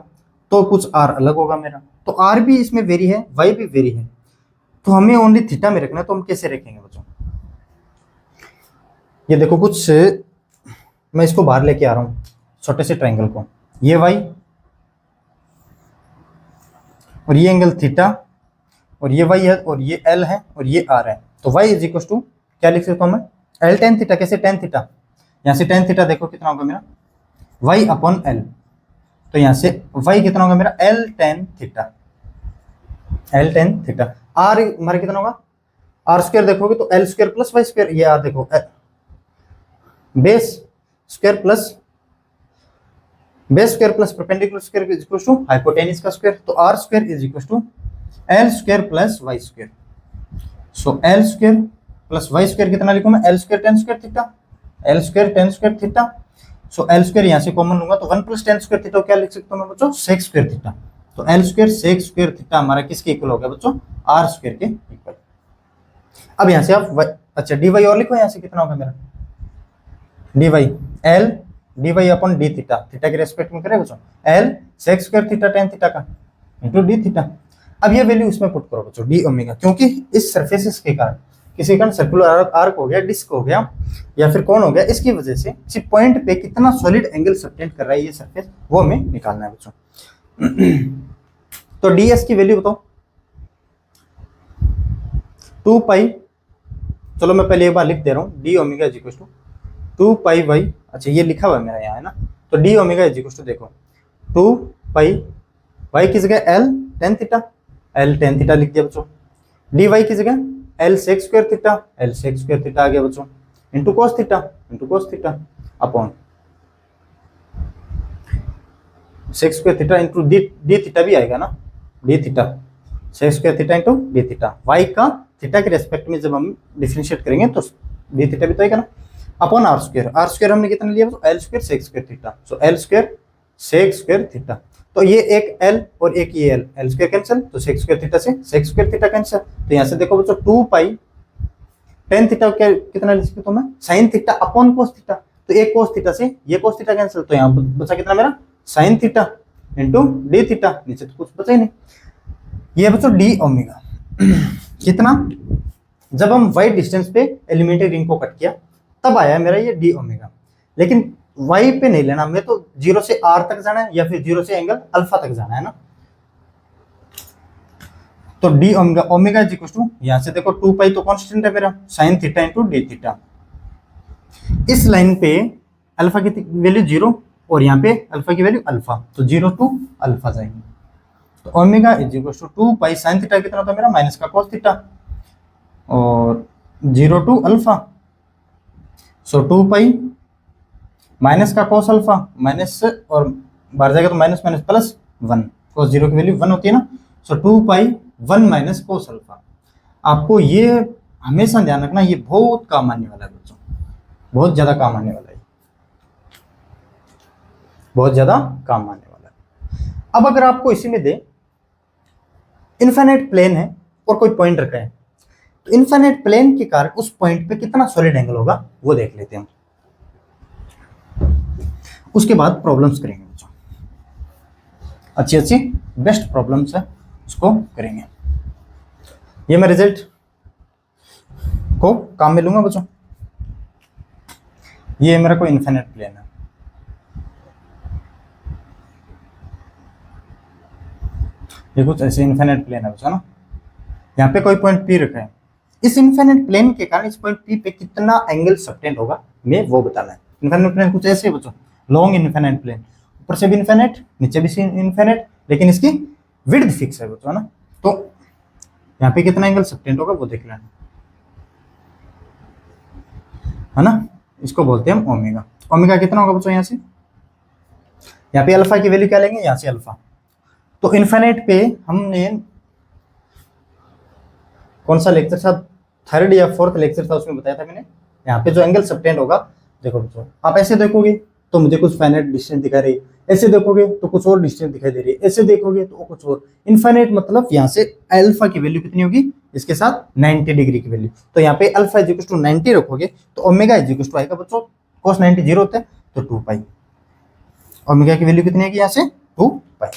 तो कुछ r अलग होगा मेरा, तो r भी इसमें वेरी है, y भी वेरी है। तो हमें ओनली थीटा में रखना है, तो हम कैसे रखेंगे बच्चों, ये देखो कुछ मैं इसको बाहर लेके आ रहा हूं छोटे से ट्रायंगल को, ये y और ये एंगल थीटा और ये y है और ये l है और ये r है। तो y इज इक्वल टू क्या लिख सकता हूं मैं, l tan थीटा। कैसे tan थीटा, यहां से tan थीटा देखो कितना होगा मेरा y अपॉन l, तो यहां से y कितना होगा मेरा l tan theta, l tan theta. r हमारा कितना होगा, r स्क्वायर देखोगे तो l square plus y square, ये r देखो base square plus base square plus perpendicular square is equal to hypotenuse का स्क्वायर, तो r square is equal to l square plus y square. So l square plus y square कितना लिखूं मैं, l square tan square theta, l square tan square theta. So l square यहां से common लूंगा तो 1 plus tan square theta क्या लिख सकता हूं मैं बच्चों, sec स्क्वायर थीटा। तो l square sec square theta हमारा किसके इक्वल हो गया बच्चों, r स्क्वायर के इक्वल। अब यहां से आप अच्छा dy और लिखो, यहां से कितना होगा मेरा dy l dy upon d theta, theta के रेस्पेक्ट में करें बच्चों, l sec square theta tan theta का इंटू d थीटा। अब ये वैल्यू इसमें पुट करो बच्चों d ओमेगा, क्योंकि इस सरफेसेस के कारण किसी कारण सर्कुलर आर्क हो गया, डिस्क हो गया या फिर कौन हो गया, इसकी वजह से किसी पॉइंट पे कितना सॉलिड एंगल सबटेंड कर रहा है ये सरफेस, वो हमें निकालना है बच्चों। तो ds की वैल्यू बताओ 2 पाई, चलो मैं पहले एक बार लिख दे रहा हूँ, d omega is equal to 2 pi y, अच्छा ये लिखा हुआ है मेरा यहाँ है ना, तो d omega is equal to देखो 2 पाई y की जगह l tan theta, l tan theta लिख दिया बच्चों, dy की जगह l sec square theta, l sec square theta आ गया बच्चों, into cos theta upon sec square theta into d theta भी आएगा ना, d theta sec square theta into d theta, y का थीटा के रेस्पेक्ट में जब हम डिफरेंशिएट करेंगे तो d थीटा भी तो आएगा ना, अपॉन r स्क्वायर हमने कितना लिया l square sec square theta. So l square sec square theta, तो ये एक l और एक ये l स्क्वायर कैंसिल, तो sec स्क्वायर थीटा से sec स्क्वायर थीटा कैंसिल। तो यहाँ से देखो बच्चों 2 पाई tan थीटा कितना लिख सकता हूं मैं, sin theta upon cos theta, तो एक cos थीटा से ये cos थीटा कैंसिल, तो यहाँ बचा कितना मेरा sin theta into d theta, नीचे तो कुछ बचा ही नहीं। ये बच्चों d ओमेगा कितना, जब हम y डिस्टेंस पे एलिमेंट्री रिंग को कट किया तब आया मेरा ये d ओमेगा, लेकिन y पे नहीं लेना, हमें तो 0 से r तक जाना है या फिर 0 से एंगल अल्फा तक जाना है ना। तो d omega omega is equal to, यहां से देखो 2 पाई तो कांस्टेंट है मेरा, sin theta into d theta. इस लाइन पे अल्फा की वैल्यू 0 और यहाँ पे अल्फा की वैल्यू अल्फा, तो 0 टू अल्फा जाएंगे, तो omega is equal to 2 pi sin theta कितना होता है मेरा माइनस का cos थीटा और 0 to alpha, so 2 pi minus का cos अल्फा माइनस और बाहर जाएगा तो माइनस माइनस प्लस 1, cos 0 की वैल्यू 1 होती है ना, सो 2 पाई 1 माइनस cos अल्फा। आपको ये हमेशा ध्यान रखना, ये बहुत काम आने वाला है बच्चों, बहुत ज्यादा काम आने वाला है, बहुत ज्यादा काम आने वाला है। अब अगर आपको इसी में दे इनफाइनाइट प्लेन है और कोई पॉइंट रखा है, तो इनफाइनाइट प्लेन के कारण उस पॉइंट पे कितना सॉलिड एंगल होगा वो देख लेते हैं, उसके बाद प्रॉब्लम्स करेंगे बच्चों, अच्छी बेस्ट प्रॉब्लम्स है उसको करेंगे। ये मैं रिजल्ट को काम में लूंगा बच्चों। ये मेरा कोई इन्फिनिट प्लेन है, ये कुछ ऐसे इन्फिनिट प्लेन है बच्चों ना। यहाँ पे कोई पॉइंट पी रखा है, इस इन्फिनिट प्लेन के कारण इस पॉइंट पी पे कितना एंगल सबटेंड होगा मैं वो बताना है। इन्फिनिट प्लेन कुछ ऐसे है बच्चों, लॉन्ग इन्फिनिट प्लेन, ऊपर से भी इन्फिनिट नीचे भी इन्फिनिट, लेकिन इसकी विड्थ फिक्स है बच्चों ना। तो यहाँ पे कितना एंगल सबटेंड होगा वो देख लेना, है ना। इसको बोलते हैं हम ओमेगा। ओमेगा कितना होगा बच्चों, यहाँ से यहाँ पे अल्फा की वैल्यू क्या लेंगे, यहाँ से अल्फा। तो इन्फिनिट पे हमने कौन सा लेक्चर था, थर्ड या फोर्थ लेक्चर था, उसमें बताया था मैंने, यहाँ पे जो एंगल सबटेंड होगा, देखो बच्चों आप ऐसे देखोगे तो मुझे कुछ फाइनाइट डिस्टेंस दिखा रही है, ऐसे देखोगे तो कुछ और डिस्टेंस दिखाई दे रही है, ऐसे देखोगे तो कुछ और। इनफाइनाइट मतलब यहाँ से अल्फा की वैल्यू कितनी होगी, इसके साथ 90 डिग्री की वैल्यू। तो यहाँ पे अल्फा इज इक्वल टू 90 रखोगे तो ओमेगा इज इक्वल टू आएगा बच्चों, cos 90 जीरो होता है तो 2 पाई। ओमेगा की वैल्यू कितनी है यहाँ से 2 पाई।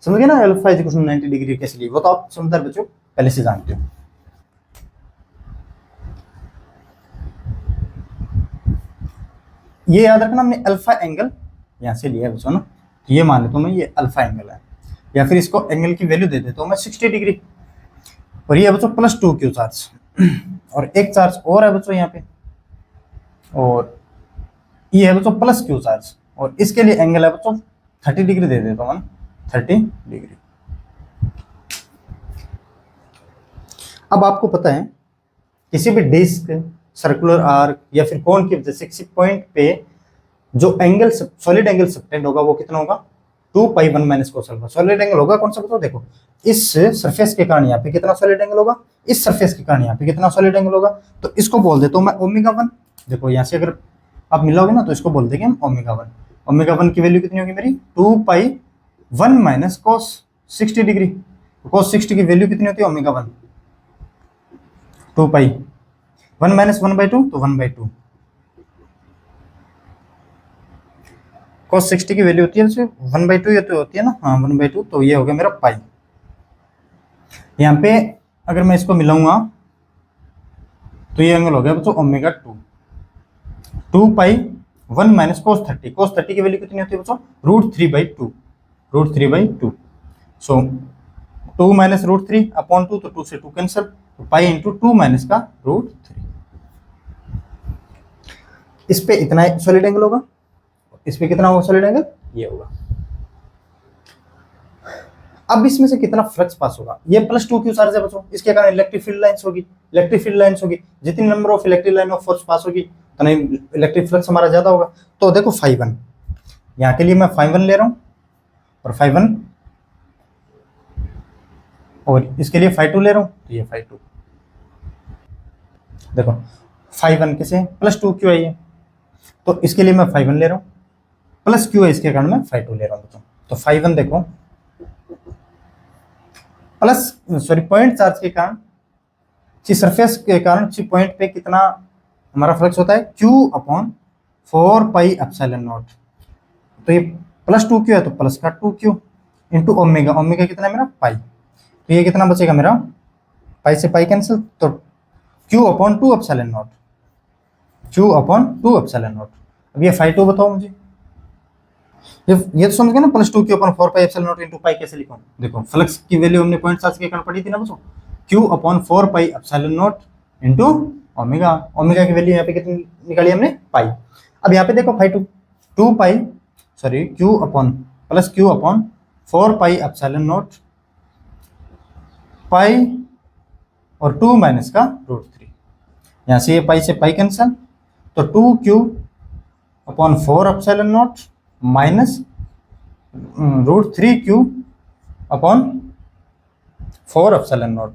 समझ गए ना, alpha is equal to 90 degree कैसे लिए, वो तो आप समझदार बच्चों पहले से जानते हो। ये याद रखना, हमने अल्फा एंगल यहाँ से लिया है बच्चों ना, तो ये मान लेता हूँ मैं ये अल्फा एंगल है, या फिर इसको एंगल की वैल्यू दे देता हूँ मैं 60 डिग्री। और ये है बच्चों +2 क्यू चार्ज, और एक चार्ज और है बच्चों यहाँ पे, और ये है बच्चों प्लस क्यू चार्ज, और इसके लिए एंगल है बच्चों 30 डिग्री दे देता हूँ मैं, 30 डिग्री। अब आपको पता है किसी भी डिस्क, सर्कुलर आर्क या फिर कोन की वजह से किसी पॉइंट पे जो एंगल सॉलिड एंगल सबटेंड होगा वो कितना होगा, 2 पाई 1 minus cos alpha. Solid angle होगा कौन सा बताओ, देखो इस सरफेस के कारण यहाँ पे कितना सॉलिड एंगल होगा, इस सरफेस के कारण यहाँ पे कितना सॉलिड एंगल होगा, तो इसको बोल देता हूँ मैं ओमेगा 1। देखो यहाँ से अगर आप मिलाओगे ना तो इसको बोल देंगे हम ओमेगा 1। ओमेगा 1 की वैल्यू कितनी होगी मेरी, 2 पाई 1 माइनस कोस 60 डिग्री। कोस 60 की वैल्यू कितनी होती है ओमेगा 1, 2 पाई 1 माइनस 1/2 तो 1/2। cos 60 की वैल्यू होती है 1/2, ये तो होती है ना, हाँ 1/2, तो ये हो गया मेरा पाई। यहाँ पे अगर मैं इसको मिलाऊंगा तो ये एंगल हो गया बच्चों ओमेगा 2, 2 पाई 1 माइनस cos 30। cos 30 की वैल्यू कितनी होती है बच्चों, √3/2, √3/2। सो 2 माइनस √3 अपॉन 2, तो 2 से 2 कैंसिल, तो पाई इंटू 2 माइनस का √3। इस पे इतना सॉलिड एंगल होगा, इस पे कितना होगा सॉलिड एंगल, ये होगा। अब इसमें से कितना फ्लक्स पास होगा, ये +2 क्यू चार्ज है बच्चों, इसके कारण इलेक्ट्रिक फील्ड लाइंस होगी। इलेक्ट्रिक फील्ड लाइंस होगी, जितनी number of electric line of force pass होगी उतना इलेक्ट्रिक फ्लक्स हमारा ज्यादा होगा। तो देखो φ1, यहाँ के लिए मैं φ1 ले रहा हूँ, और φ1, और इसके लिए φ2 ले रहा हूँ, तो ये φ2। देखो φ1 किसे +2 क्यू है ये, तो इसके लिए मैं φ1 ले रहा हूँ, प्लस क्यू है इसके कारण मैं φ2 ले रहा हूँ बच्चों। तो φ1 देखो पॉइंट चार्ज के कारण, सरफेस के कारण पॉइंट पे कितना हमारा फ्लक्स होता है, Q/4 पाई एप्सिलॉन नॉट। तो ये +2 क्यू है तो प्लस का 2 क्यू इंटू ओमेगा, ओमेगा कितना है मेरा पाई, तो ये कितना बचेगा मेरा, पाई से पाई कैंसिल, तो Q/2 epsilon not, Q/2 epsilon not. अब ये φ2 बताओ मुझे, ये तो समझ गए ना, +2 Q/4 pi epsilon naught into pi कैसे लिखूं। देखो फ्लक्स की वैल्यू हमने पॉइंट चार्ज के कारण पढ़ी थी ना बच्चों, Q/4 pi epsilon naught into omega. Omega की वैल्यू यहाँ पे कितनी निकाली हमने, पाई। अब यहाँ पे देखो φ2 2 pi sorry Q/4 pi epsilon naught pi और 2 माइनस का √3, यहाँ से ये पाई से पाई कैंसिल, तो 2Q/4 epsilon not minus √3Q/4 epsilon not,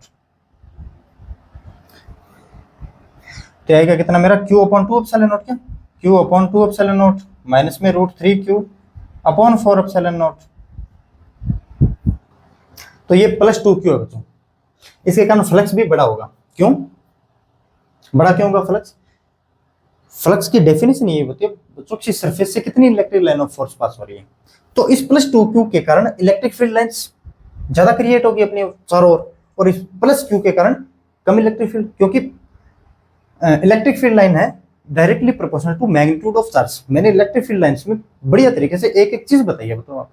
तो आएगा कितना मेरा Q/2 एप्सिलॉन नॉट, क्या Q/2 एप्सिलॉन नॉट माइनस में √3Q/4 एप्सिलॉन नॉट। तो ये +2 क्यू है बच्चों, इसके कारण फ्लक्स भी बड़ा होगा। क्यों बड़ा, क्यों होगा फ्लक्स, फ्लक्स की डेफिनेशन ये होती है बच्चों की सरफेस से कितनी electric line of force pass हो रही है। तो इस +2 क्यू के कारण इलेक्ट्रिक फील्ड लाइंस ज्यादा क्रिएट होगी अपने चारों ओर, और इस प्लस क्यू के कारण कम इलेक्ट्रिक फील्ड, क्योंकि इलेक्ट्रिक फील्ड लाइन है directly proportional to magnitude of charge. मैंने इलेक्ट्रिक फील्ड लाइंस में बढ़िया तरीके से एक एक चीज बताई है, बताओ आप।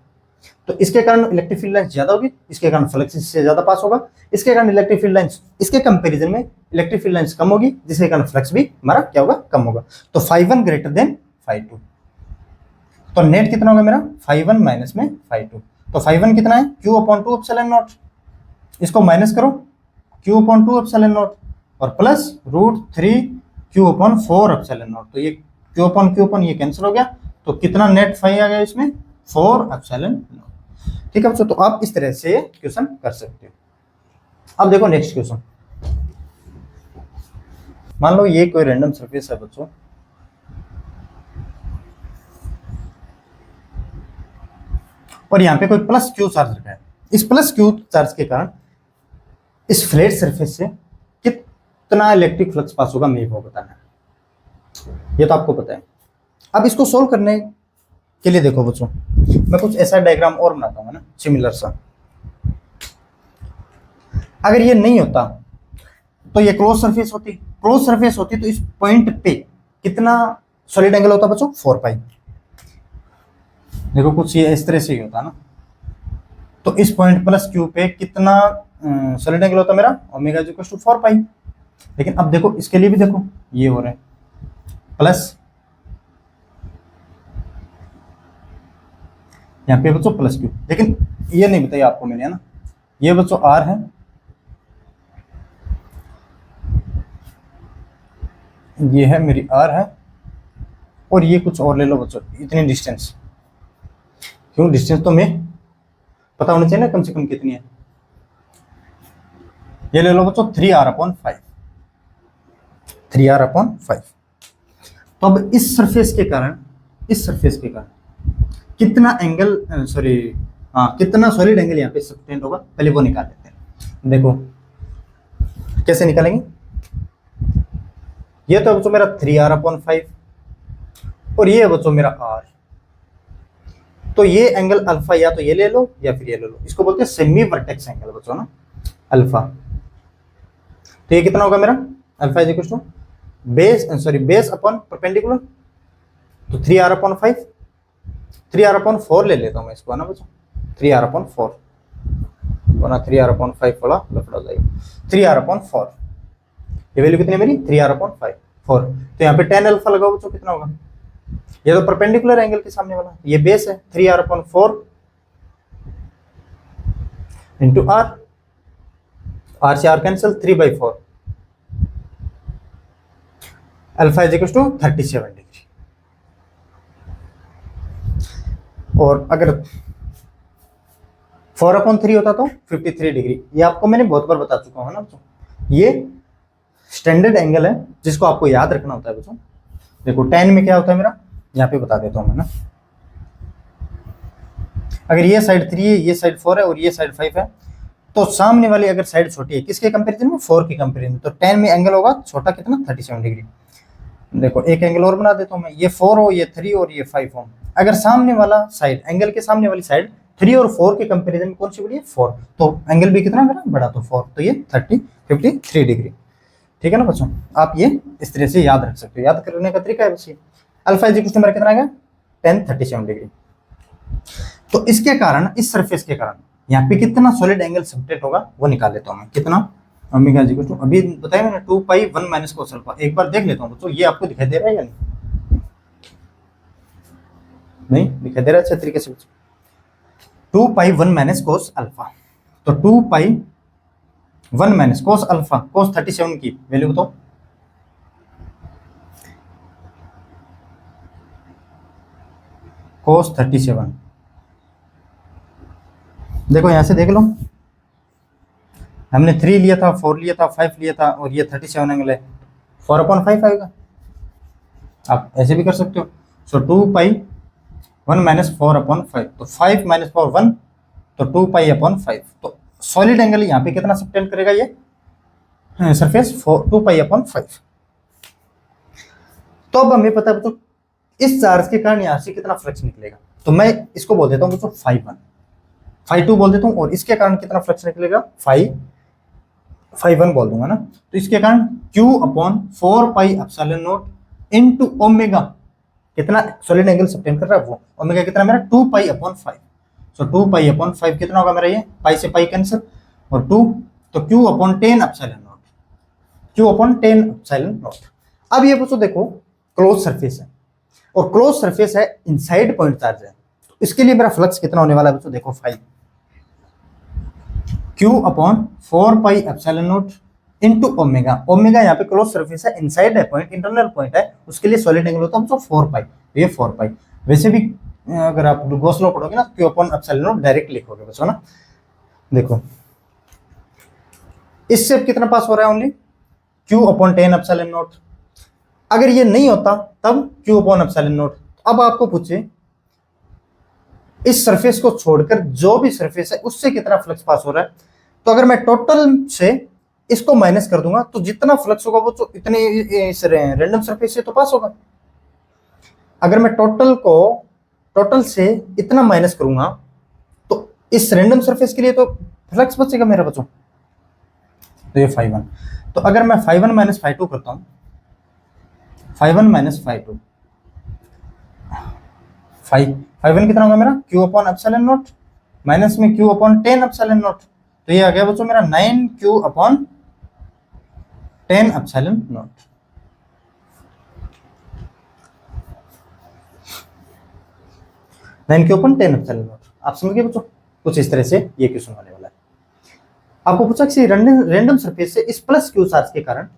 तो इसके कारण इलेक्ट्रिक फील्ड लाइंस ज्यादा होगी, इसके कारण फ्लक्स इससे ज्यादा पास होगा, इसके कारण इलेक्ट्रिक फील्ड लाइंस इसके कंपैरिजन में इलेक्ट्रिक फील्ड लाइंस कम होगी, जिसके कारण फ्लक्स भी हमारा क्या होगा, कम होगा। तो φ1 ग्रेटर देन φ2, तो नेट कितना होगा मेरा, φ1 माइनस में φ2। तो φ1 कितना है, q/2 एप्सिलॉन नॉट, इसको माइनस करो q/2 एप्सिलॉन नॉट, और प्लस √3 q/4 एप्सिलॉन नॉट। तो ये q/q ये कैंसिल हो गया, तो कितना नेट φ आ गया इसमें, 4 एप्सिलॉन नॉट। ठीक है बच्चों, तो आप इस तरह से क्वेश्चन कर सकते हो। अब देखो नेक्स्ट क्वेश्चन, मान लो ये कोई रैंडम सरफेस है बच्चों, और यहाँ पे कोई प्लस क्यू चार्ज रखा है। इस प्लस क्यू चार्ज के कारण इस फ्लैट सरफेस से कितना इलेक्ट्रिक फ्लक्स पास होगा, मेरे को बताना है, ये तो आपको पता है। अब इसको सोल्व करने के लिए देखो बच्चों, मैं कुछ ऐसा डायग्राम और बनाता हूँ ना, सिमिलर सा। अगर ये नहीं होता तो ये क्लोज सरफेस होती, क्लोज सरफेस होती तो इस पॉइंट पे कितना सॉलिड एंगल होता बच्चों, 4 पाई। देखो कुछ ये इस तरह से ही होता ना, तो इस पॉइंट प्लस क्यू पे कितना सॉलिड एंगल होता मेरा, ओमेगा इज इक्वल टू 4 पाई। लेकिन अब देखो इसके लिए भी देखो ये हो रहा है प्लस, यहाँ पे बच्चों प्लस क्यू, लेकिन ये नहीं बताइए आपको मैंने, है ना। ये बच्चों आर है, ये है मेरी आर है, और ये कुछ और ले लो बच्चों, इतनी डिस्टेंस। क्यों डिस्टेंस तो मैं पता होना चाहिए ना कम से कम कितनी है। ये ले लो बच्चों 3r/5, 3r/5। तो अब इस सरफेस के कारण, इस सरफेस के कारण कितना एंगल, सॉरी हाँ, कितना सॉलिड एंगल यहाँ पे सब्टेंड होगा, पहले वो निकाल लेते हैं। देखो कैसे निकालेंगे, ये तो बच्चों मेरा 3r/5, और ये है बच्चों मेरा r। तो ये एंगल अल्फा या तो ये ले लो या फिर ये ले लो, इसको बोलते हैं सेमी वर्टेक्स एंगल बच्चों ना, अल्फा। तो ये कितना होगा मेरा, alpha is equal to base, sorry base upon perpendicular, तो 3r/5, 3r/4 ले लेता हूँ मैं इसको, है ना बच्चों, 3r/4 वरना 3r/5 वाला लफड़ा हो जाएगा। 3r/4 ये वैल्यू कितनी है मेरी, 3r/5 4। तो यहाँ पे tan अल्फा लगाओ बच्चों, कितना होगा, ये तो परपेंडिकुलर एंगल के सामने वाला, ये बेस है 3r/4 इंटू r, r से r cancel, 3/4, alpha is equal to 37 degree. और अगर 4/3 होता तो 53 डिग्री। ये आपको मैंने बहुत बार बता चुका हूँ ना बच्चों, ये स्टैंडर्ड एंगल है जिसको आपको याद रखना होता है बच्चों। देखो tan में क्या होता है मेरा, यहाँ पे बता देता हूँ मैं ना। अगर ये साइड 3 है, ये साइड 4 है और ये साइड 5 है, तो सामने वाली अगर साइड छोटी है, किसके कंपैरिजन में, 4 के कंपैरिजन में, तो tan में एंगल होगा छोटा, कितना 37 डिग्री। देखो एक एंगल और बना देता हूँ मैं, ये 4 हो, ये 3 और ये 5 हो। अगर सामने वाला साइड, एंगल के सामने वाली साइड 3 और 4 के कंपैरिजन में कौन सी बड़ी है, 4, तो एंगल भी कितना मेरा बड़ा, तो 4, तो ये 53 डिग्री। ठीक है ना बच्चों, आप ये इस तरह से याद रख सकते हो, याद करने का तरीका है बस ये। अल्फा इज इक्वल टू मेरा कितना आ गया, tan 37 डिग्री। तो इसके कारण, इस सरफेस के कारण यहाँ पे कितना सॉलिड एंगल सबटेंड होगा वो निकाल लेता हूँ मैं, कितना, ओमेगा इज इक्वल टू, अभी बताया मैंने 2 पाई 1 माइनस कोस अल्फा। एक बार देख लेता हूँ बच्चों, ये आपको दिखाई दे रहा है या नहीं दिखाई दे रहा है अच्छे तरीके से। 2 पाई 1 माइनस कोस अल्फा, तो 2 पाई 1 माइनस कोस अल्फा, कोस 37 की वैल्यू बताओ, कोस 37। देखो यहां से देख लो, हमने 3 लिया था, 4 लिया था, 5 लिया था, और ये 37 एंगल है, 4/5 आएगा। आप ऐसे भी कर सकते हो। सो 2 पाई 1 माइनस 4/5, तो 5 माइनस 4 1, तो 2 पाई/5। तो सॉलिड एंगल यहाँ पे कितना सबटेंड करेगा ये सरफेस, 2 पाई/5। तो अब हमें पता है बच्चों इस चार्ज के कारण यहाँ से कितना फ्लक्स निकलेगा, तो मैं इसको बोल देता हूँ बच्चों φ1। फाई 2 बोल देता हूँ, और इसके कारण कितना फ्लक्स निकलेगा, फाई 1 बोल दूंगा ना। तो इसके कारण Q upon 4 pi epsilon not into omega, कितना सॉलिड एंगल सबटेंड कर रहा है वो, ओमेगा कितना मेरा 2 पाई अपॉन 5। सो 2 पाई अपॉन 5 कितना होगा मेरा, ये पाई से पाई कैंसिल और 2, तो Q upon 10 epsilon not, Q upon 10 epsilon not. अब ये पूछो, देखो क्लोज सरफेस है और क्लोज सरफेस है, इनसाइड पॉइंट चार्ज है, तो इसके लिए मेरा फ्लक्स कितना होने वाला है बच्चों, देखो 5 Q upon 4 pi epsilon not into omega, omega यहाँ पे क्लोज सरफेस है, इनसाइड है पॉइंट, इंटरनल पॉइंट है, उसके लिए सॉलिड एंगल होता है तो 4 पाई, ये 4 पाई। वैसे भी अगर आप गॉस लॉ पढ़ोगे ना, Q upon epsilon not direct लिखोगे बच्चों ना। देखो इससे कितना पास हो रहा है, only Q upon 10 epsilon not. अगर ये नहीं होता तब Q अपॉन एप्सिलॉन नॉट। अब आपको पूछे इस सरफेस को छोड़कर जो भी सरफेस है उससे कितना फ्लक्स पास हो रहा है, तो अगर मैं टोटल से इसको माइनस कर दूंगा तो जितना फ्लक्स होगा वो तो इतने इस रैंडम सरफेस से तो पास होगा। अगर मैं टोटल से इतना माइनस करूंगा तो इस रैंडम सरफेस के लिए तो फ्लक्स बचेगा मेरा बच्चों, तो ये 5 1। तो अगर मैं 5 1 माइनस 5 2 करता हूं, 5 1 माइनस 5 2, 5 1 कितना होगा मेरा, Q upon epsilon not minus में Q अपॉन 10 एप्सिलॉन नॉट, तो ये आ गया बच्चों मेरा 9Q upon 10 epsilon not. Q upon 10 epsilon not, आप समझ गए बच्चों, कुछ इस तरह से ये क्वेश्चन होने वाला है। आपको पूछा कि रैंडम सरफेस से इस प्लस Q चार्ज के कारण,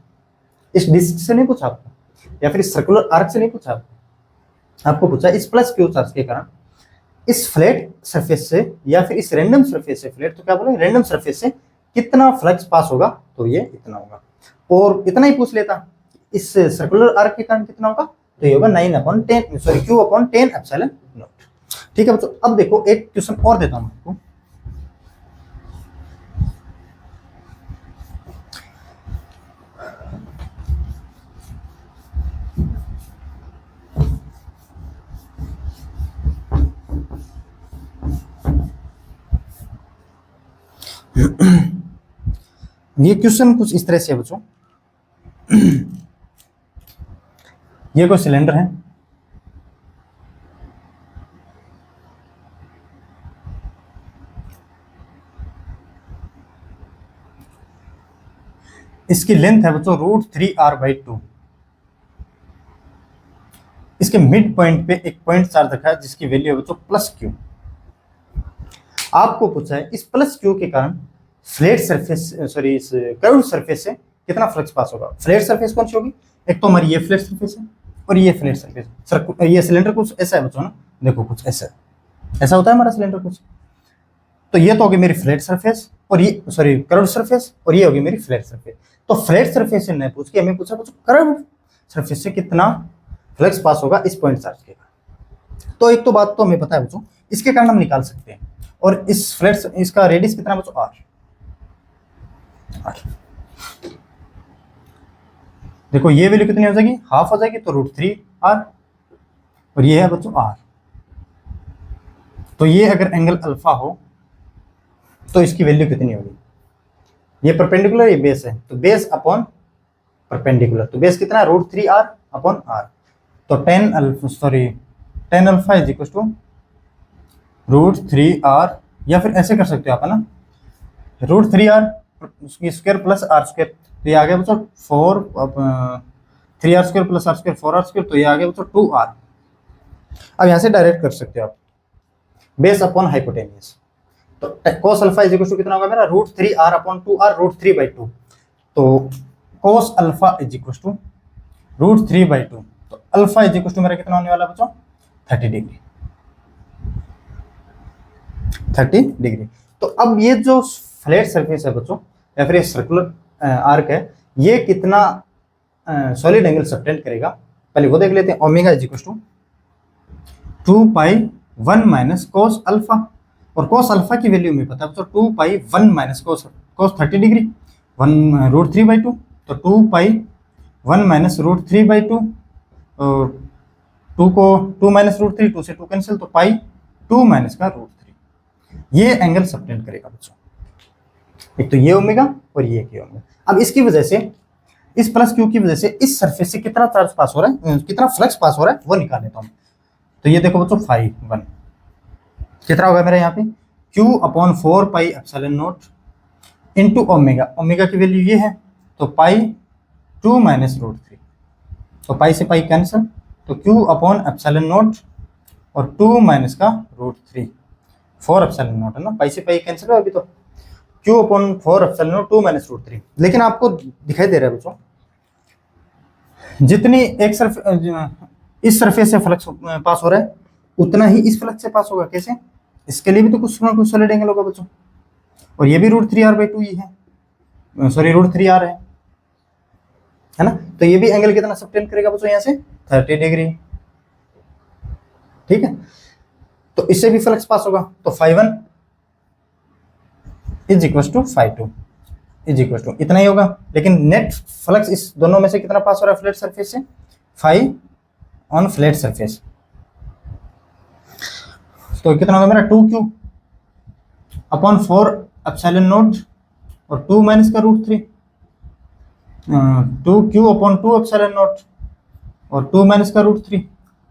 इस डिस्क से नहीं पूछा आपको, या फिर इस सर्कुलर आर्क से नहीं पूछा आपको पूछा इस प्लस Q चार्ज के कारण इस फ्लैट सरफेस से या फिर इस रैंडम सरफेस से, फ्लैट तो क्या बोले, रैंडम सरफेस से कितना फ्लक्स पास होगा, तो ये इतना होगा। और इतना ही पूछ लेता इस सर्कुलर आर्क के कारण कितना होगा, तो ये होगा 9 upon 10 sorry Q upon 10 epsilon not. ठीक है बच्चों, अब देखो एक क्वेश्चन और देता हूं आपको। ये क्वेश्चन कुछ इस तरह से है बच्चों। ये कोई सिलेंडर है, इसकी लेंथ है बच्चों √3r/2। इसके मिड पॉइंट पे एक पॉइंट चार्ज रखा है जिसकी वैल्यू है बच्चों +Q। आपको पूछा है इस +Q के कारण फ्लैट सरफेस सॉरी इस कर्व्ड सरफेस से कितना फ्लक्स पास होगा। फ्लैट सरफेस कौन सी होगी, एक तो हमारी ये फ्लैट सरफेस है और ये फ्लैट सरफेस। ये सिलेंडर कुछ ऐसा है बच्चों ना, देखो कुछ ऐसा ऐसा होता है हमारा सिलेंडर कुछ। तो ये तो होगी मेरी फ्लैट सरफेस और ये सॉरी कर्व्ड सरफेस, और ये होगी मेरी फ्लैट सरफेस। तो फ्लैट सरफेस से नहीं पूछ के हमें पूछा बच्चों कर्व्ड सरफेस से कितना फ्लक्स पास होगा इस पॉइंट चार्ज के कारण। तो एक तो बात तो हमें पता है बच्चों, इसके कारण हम निकाल सकते हैं। और इस फ्लैट इसका रेडियस कितना बच्चों, r। देखो ये वैल्यू कितनी हो जाएगी, हाफ हो जाएगी, तो √3r, और ये है बच्चों r। तो ये अगर एंगल अल्फा हो तो इसकी वैल्यू कितनी होगी, ये परपेंडिकुलर, ये बेस है, तो बेस अपॉन परपेंडिकुलर, तो बेस कितना है √3r अपॉन r। तो 10 alpha is equal to √3r, या फिर ऐसे कर सकते हो आप है ना, √3r square plus r square, तो ये आ गया बच्चों 3r square plus r square 4r square, तो ये आ गया बच्चों 2r। अब यहाँ से डायरेक्ट कर सकते हो आप, बेस अपॉन हाइपोटेन्यूज। तो cos alpha is equal to कितना होगा मेरा √3r अपॉन 2r √3/2। तो cos अल्फा इज इक्वल टू √3/2, तो अल्फा इज इक्वल टू मेरा कितना होने वाला बच्चों 30 डिग्री। 30 डिग्री। तो अब ये जो फ्लैट सरफेस है बच्चों या फिर सर्कुलर आर्क है, ये कितना सॉलिड एंगल सबटेंड करेगा, पहले वो देख लेते हैं। Omega is equal to 2π1 minus cos alpha, और cos अल्फा की वैल्यू में पता है बच्चों 2π1 माइनस cos 30 डिग्री 1 √3/2, तो 2π1 माइनस √3/2, और 2 को 2 माइनस √3, 2 से 2 कैंसिल, तो π2 माइनस का √3। ये एंगल सबटेंड करेगा बच्चों, एक तो ये ओमेगा और ये ओमेगा। अब इसकी वजह से, इस प्लस क्यू की वजह से इस सरफेस से कितना चार्ज पास हो रहा है, कितना फ्लक्स पास हो रहा है वो निकाल लेता हूं। तो ये देखो बच्चों फाई 1 कितना होगा मेरा यहाँ पे Q upon 4 pi epsilon naught into omega, omega की वैल्यू ये है तो पाई 2 माइनस रूट 3, तो पाई से पाई कैंसिल, तो Q अपॉन एप्सिलॉन नॉट और 2 माइनस का रूट 3, 4 एप्सिलॉन नॉट है ना, पाई से पाई कैंसिल है अभी, तो Q upon 4 epsilon naught 2 minus root 3। लेकिन आपको दिखाई दे रहा है बच्चों, जितनी एक इस सरफेस से फ्लक्स पास हो रहा है उतना ही इस फ्लक्स से पास होगा। कैसे? इसके लिए भी तो कुछ ना कुछ सॉलिड एंगल होगा बच्चों, और ये भी √3r/2 ही है, सॉरी √3r है ना, तो ये भी एंगल कितना सबटेंड करेगा बच्चों यहाँ से 30 डिग्री। ठीक है, तो इससे भी फ्लक्स पास होगा, तो φ1 is equal to φ2 is equal to इतना ही होगा। लेकिन नेट फ्लक्स इस दोनों में से कितना पास हो रहा है फ्लैट सरफेस से, फाई ऑन फ्लैट सरफेस, तो कितना होगा मेरा 2Q अपॉन 4 एप्सिलॉन नॉट और 2 माइनस का √3, 2Q अपॉन 2 एप्सिलॉन नॉट और 2 माइनस का √3।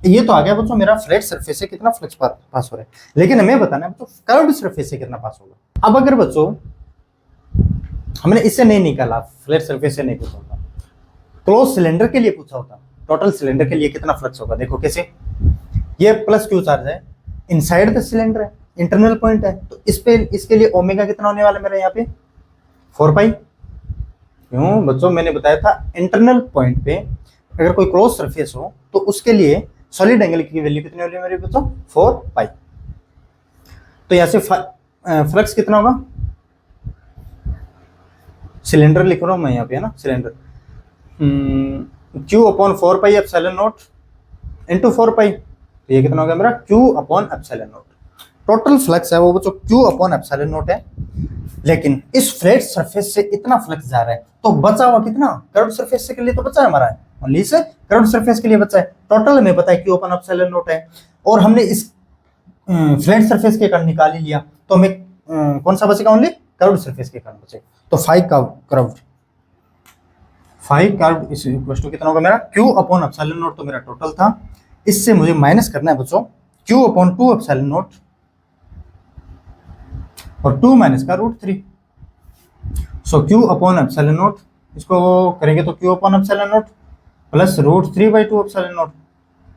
ये तो आ गया बच्चों मेरा फ्लैट सरफेस से कितना फ्लक्स पास हो रहा है। लेकिन हमें बताना है बच्चों कर्व्ड सरफेस से कितना पास होगा। अब अगर बच्चों हमने इससे नहीं निकाला, फ्लैट सरफेस से नहीं पूछा होता, क्लोज सिलेंडर के लिए पूछा होता, टोटल सिलेंडर के लिए कितना फ्लक्स होगा। देखो कैसे, ये प्लस Q चार्ज है, इनसाइड द सिलेंडर है, इंटरनल पॉइंट है, तो इस पे इसके लिए ओमेगा कितना होने वाला है मेरा यहाँ पे 4 पाई। क्यों बच्चों, मैंने बताया था इंटरनल पॉइंट पे अगर कोई क्लोज सरफेस हो तो उसके लिए सॉलिड एंगल की वैल्यू कितनी होगी मेरे बच्चों 4 पाई। तो यहाँ से फ्लक्स कितना होगा, सिलेंडर लिख रहा हूं मैं यहाँ पे है ना, cylinder Q upon 4 pi epsilon naught into 4 पाई, तो ये कितना होगा मेरा Q upon epsilon not. Total flux है वो बच्चों Q अपॉन एप्सिलॉन नॉट है, लेकिन इस फ्लैट सरफेस से इतना फ्लक्स जा रहा है तो बचा हुआ कितना कर्व्ड सरफेस के लिए तो बचा है हमारा, ओनली से कर्व्ड सरफेस के लिए बचा है। टोटल हमें पता है Q अपॉन एप्सिलॉन नॉट है, और हमने इस फ्लैट सरफेस के कारण निकाल ही लिया, तो हमें कौन सा बचेगा, ओनली कर्व्ड सरफेस के कारण बचेगा। तो phi curved is equal to कितना होगा मेरा Q अपॉन एप्सिलॉन नॉट, तो मेरा टोटल था, इससे मुझे माइनस करना है बच्चों Q अपॉन 2 एप्सिलॉन नॉट और 2 माइनस का √3, सो Q अपॉन एप्सिलॉन नॉट, इसको करेंगे तो Q upon epsilon not plus √3/2 epsilon not,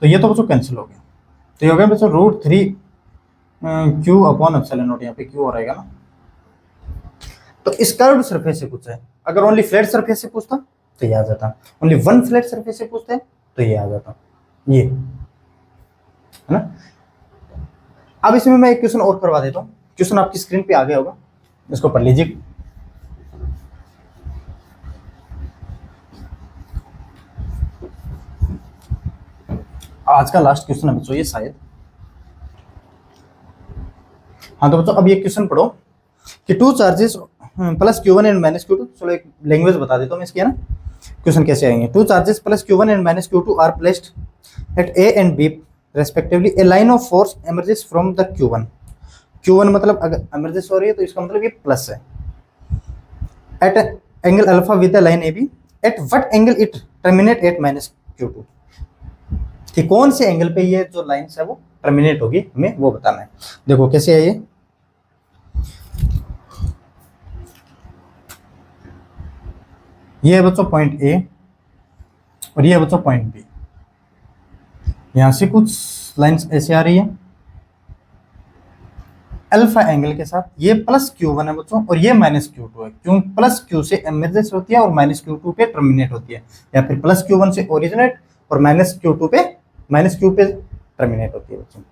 तो ये तो बच्चों कैंसिल हो गया, तो ये हो गया बच्चों √3 Q अपॉन एप्सिलॉन नॉट, यहाँ पे Q हो रहेगा ना। तो इस कर्व्ड सरफेस से पूछा है, अगर ओनली फ्लैट सरफेस से पूछता तो ये आ जाता, ओनली वन फ्लैट सरफेस से पूछते हैं तो ये आ जाता, ये है ना। अब इसमें मैं एक क्वेश्चन और करवा देता हूँ, क्वेश्चन आपकी स्क्रीन पे आ गया होगा, इसको पढ़ लीजिए। आज का लास्ट क्वेश्चन है बच्चों ये शायद, हाँ तो बच्चों अब ये क्वेश्चन पढ़ो कि 2 चार्जेस प्लस Q1 एंड माइनस Q2, चलो एक लैंग्वेज बता देता हूँ मैं इसकी है ना, क्वेश्चन कैसे आएंगे। 2 चार्जेस प्लस Q1 एंड माइनस Q2 are placed at A and B respectively, a line of force emerges from the Q1 मतलब अगर एमर्जेस हो रही है तो इसका मतलब ये प्लस है, at angle alpha with the line AB, at what angle it terminate at minus Q2, कि कौन से एंगल पे ये जो लाइंस है वो टर्मिनेट होगी, हमें वो बताना है। देखो कैसे है ये है बच्चों पॉइंट A और ये है बच्चों पॉइंट B, यहां से कुछ लाइंस ऐसे आ रही है अल्फा एंगल के साथ, ये प्लस Q1 है बच्चों और ये माइनस Q2 है, क्यों प्लस Q से एमर्जेस होती है और माइनस Q2 पे टर्मिनेट होती है, या फिर प्लस Q1 से ओरिजिनेट और माइनस Q2 पे माइनस Q पे टर्मिनेट होती है बच्चों।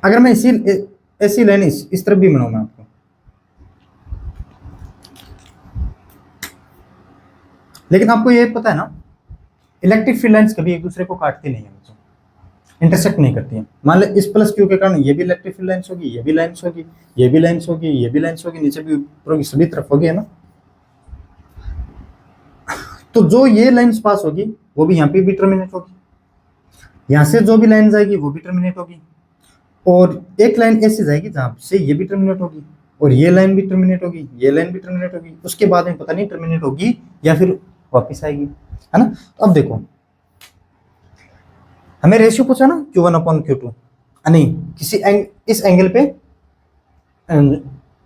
अगर मैं ऐसी लाइन इस तरफ भी बनाऊंगा आपको, लेकिन आपको ये पता है ना इलेक्ट्रिक फील्ड लाइंस कभी एक दूसरे को काटती नहीं है बच्चों, इंटरसेक्ट नहीं करती है। मान लो इस प्लस Q के कारण ये भी इलेक्ट्रिक फील्ड लाइंस होगी, ये भी लाइंस होगी, ये भी लाइंस होगी, ये भी लाइंस होगी, नीचे भी ऊपर की सभी तरफ होगी है ना। तो जो ये लाइंस पास होगी वो भी यहाँ पे भी टर्मिनेट होगी, यहाँ से जो भी लाइन जाएगी वो भी टर्मिनेट होगी, और एक लाइन ऐसी जाएगी जहां से ये भी टर्मिनेट होगी और ये लाइन भी टर्मिनेट होगी, ये लाइन भी टर्मिनेट होगी, उसके बाद में पता नहीं टर्मिनेट होगी या फिर वापस आएगी, है ना। तो अब देखो हमें रेशियो पूछा ना Q1/Q2, नहीं इस एंगल पे,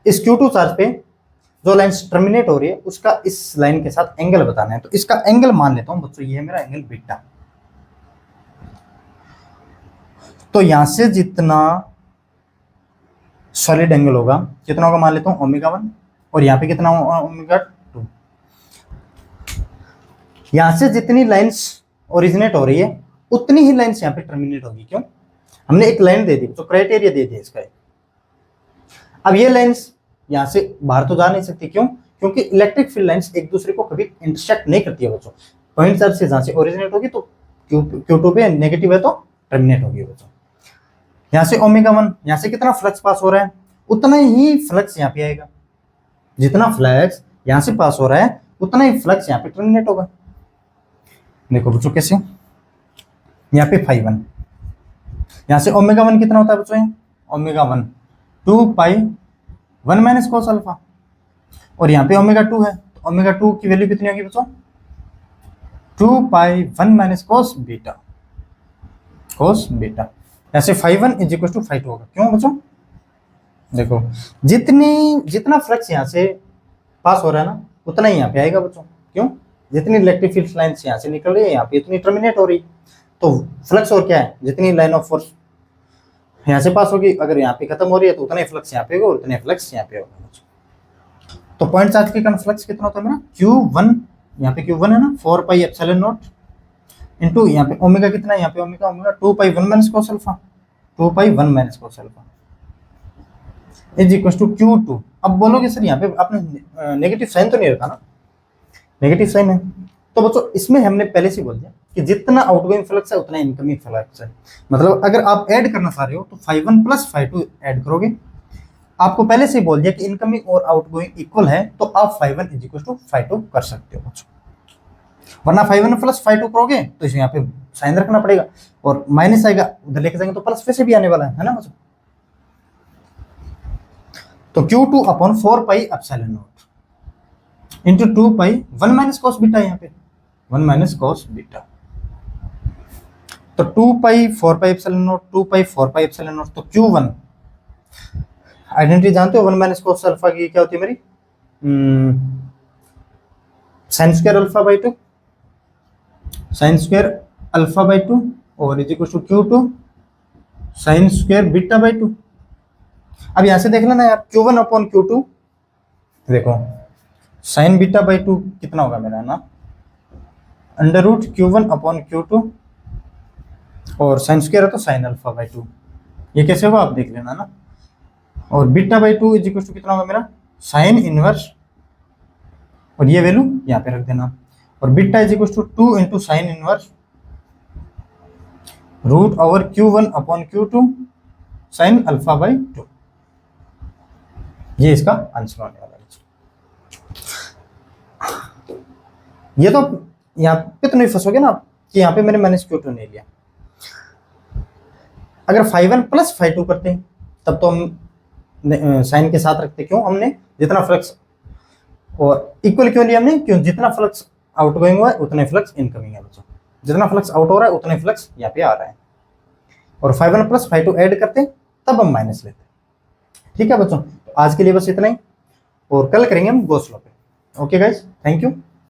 इस Q2 चार्ज पे जो लाइन टर्मिनेट हो रही है उसका इस लाइन के साथ एंगल बताना है। तो इसका एंगल मान लेता हूं बच्चों, ये है मेरा एंगल बीटा। तो यहां से जितना सॉलिड एंगल होगा कितना होगा मान लेता हूं ω1, और यहाँ पे कितना ω2। यहां से जितनी लाइंस ओरिजिनेट हो रही है उतनी ही लाइंस यहाँ पे टर्मिनेट होगी। क्यों? हमने एक लाइन दे दी, तो क्राइटेरिया दे दिया इसका। अब ये लाइंस यहाँ से बाहर तो जा नहीं सकती। क्यों? क्योंकि इलेक्ट्रिक फील्ड लाइंस एक दूसरे को कभी इंटरसेक्ट नहीं करती है बच्चों। पॉइंट चार्ज से जहां से ओरिजिनेट होगी तो Q2 पे नेगेटिव है तो टर्मिनेट होगी बच्चों। यहाँ से ω1, यहाँ से कितना फ्लक्स पास हो रहा है उतना ही फ्लक्स यहाँ पे आएगा। जितना फ्लक्स यहाँ से पास हो रहा है उतना ही फ्लक्स यहाँ पे टर्मिनेट होगा। देखो बच्चों कैसे, यहाँ पे φ1, यहाँ से ω1 कितना होता है बच्चों, ω1 2π1 - cos अल्फा, और यहाँ पे ω2 है तो ω2 की वैल्यू कितनी होगी बच्चों 2π1 - cos बीटा। ऐसे φ1 = φ2 होगा। क्यों बच्चों? देखो जितना फ्लक्स यहाँ से पास हो रहा है ना उतना ही यहाँ पे आएगा बच्चों। क्यों? जितनी इलेक्ट्रिक फील्ड लाइंस यहाँ से निकल रही है यहाँ पे इतनी टर्मिनेट हो रही, तो फ्लक्स और क्या है, जितनी लाइन ऑफ फोर्स यहाँ से पास होगी अगर यहाँ पे खत्म हो रही है तो उतना ही फ्लक्स यहाँ पे होगा और उतने फ्लक्स यहाँ पे होगा बच्चों। तो पॉइंट चार्ज के कारण फ्लक्स कितना होता है मेरा Q1, यहाँ पे Q1 है ना 4πε0 इंटू यहाँ पे ओमेगा कितना है, यहाँ पे omega 2π1 - cos alpha, 2π1 - cos alpha = Q2। अब बोलोगे सर यहाँ पे आपने नेगेटिव साइन तो नहीं रखा ना, नेगेटिव साइन है। तो बच्चों इसमें हमने पहले से बोल दिया कि जितना आउटगोइंग फ्लक्स है उतना इनकमिंग फ्लक्स है। मतलब अगर आप ऐड करना चाह रहे हो तो φ1 + φ2 ऐड करोगे। आपको पहले से ही बोल दिया कि इनकमिंग और आउटगोइंग इक्वल है तो आप φ1 = φ2 कर सकते हो बच्चों। वरना φ1 + φ2 करोगे तो इसे यहाँ पे साइन रखना पड़ेगा और माइनस आएगा, उधर लेके जाएंगे तो प्लस वैसे भी आने वाला है ना बच्चों। तो Q2/4πε0 इंटू 2π1 - cos बीटा, यहाँ पे 1 - cos बीटा। तो 2π4πε0 2π4πε0, तो Q1 आइडेंटिटी जानते हो 1 - cos अल्फा की क्या होती है मेरी, sin² α/2, sin² α/2 और = Q2 sin² β/2। अब यहां से देख लेना यार Q1/Q2, देखो sin β/2 कितना होगा मेरा ना √Q1/Q2 और sin² है तो sin α/2। ये कैसे होगा आप देख लेना ना। और β/2 = कितना होगा मेरा sin इनवर्स, और ये वैल्यू यहाँ पे रख देना। और beta = 2 × sin inverse √Q1/Q2 sin α/2। ये इसका आंसर होने वाला है। ये तो यहाँ पे तो नहीं फंसोगे ना कि यहाँ पे मैंने -Q2 नहीं लिया। अगर φ1 + φ2 करते हैं तब तो हम साइन के साथ रखते। क्यों? हमने जितना फ्लक्स और इक्वल क्यों लिया हमने, क्यों जितना फ्लक्स आउटगोइंग हुआ है उतना फ्लक्स इनकमिंग है बच्चों। जितना फ्लक्स आउट हो रहा है उतना फ्लक्स यहाँ पे आ रहा है। और φ1 + φ2 ऐड करते तब हम माइनस लेते। ठीक है बच्चों, आज के लिए बस इतना ही और कल करेंगे हम गॉस लॉ पे। Okay guys, thank you.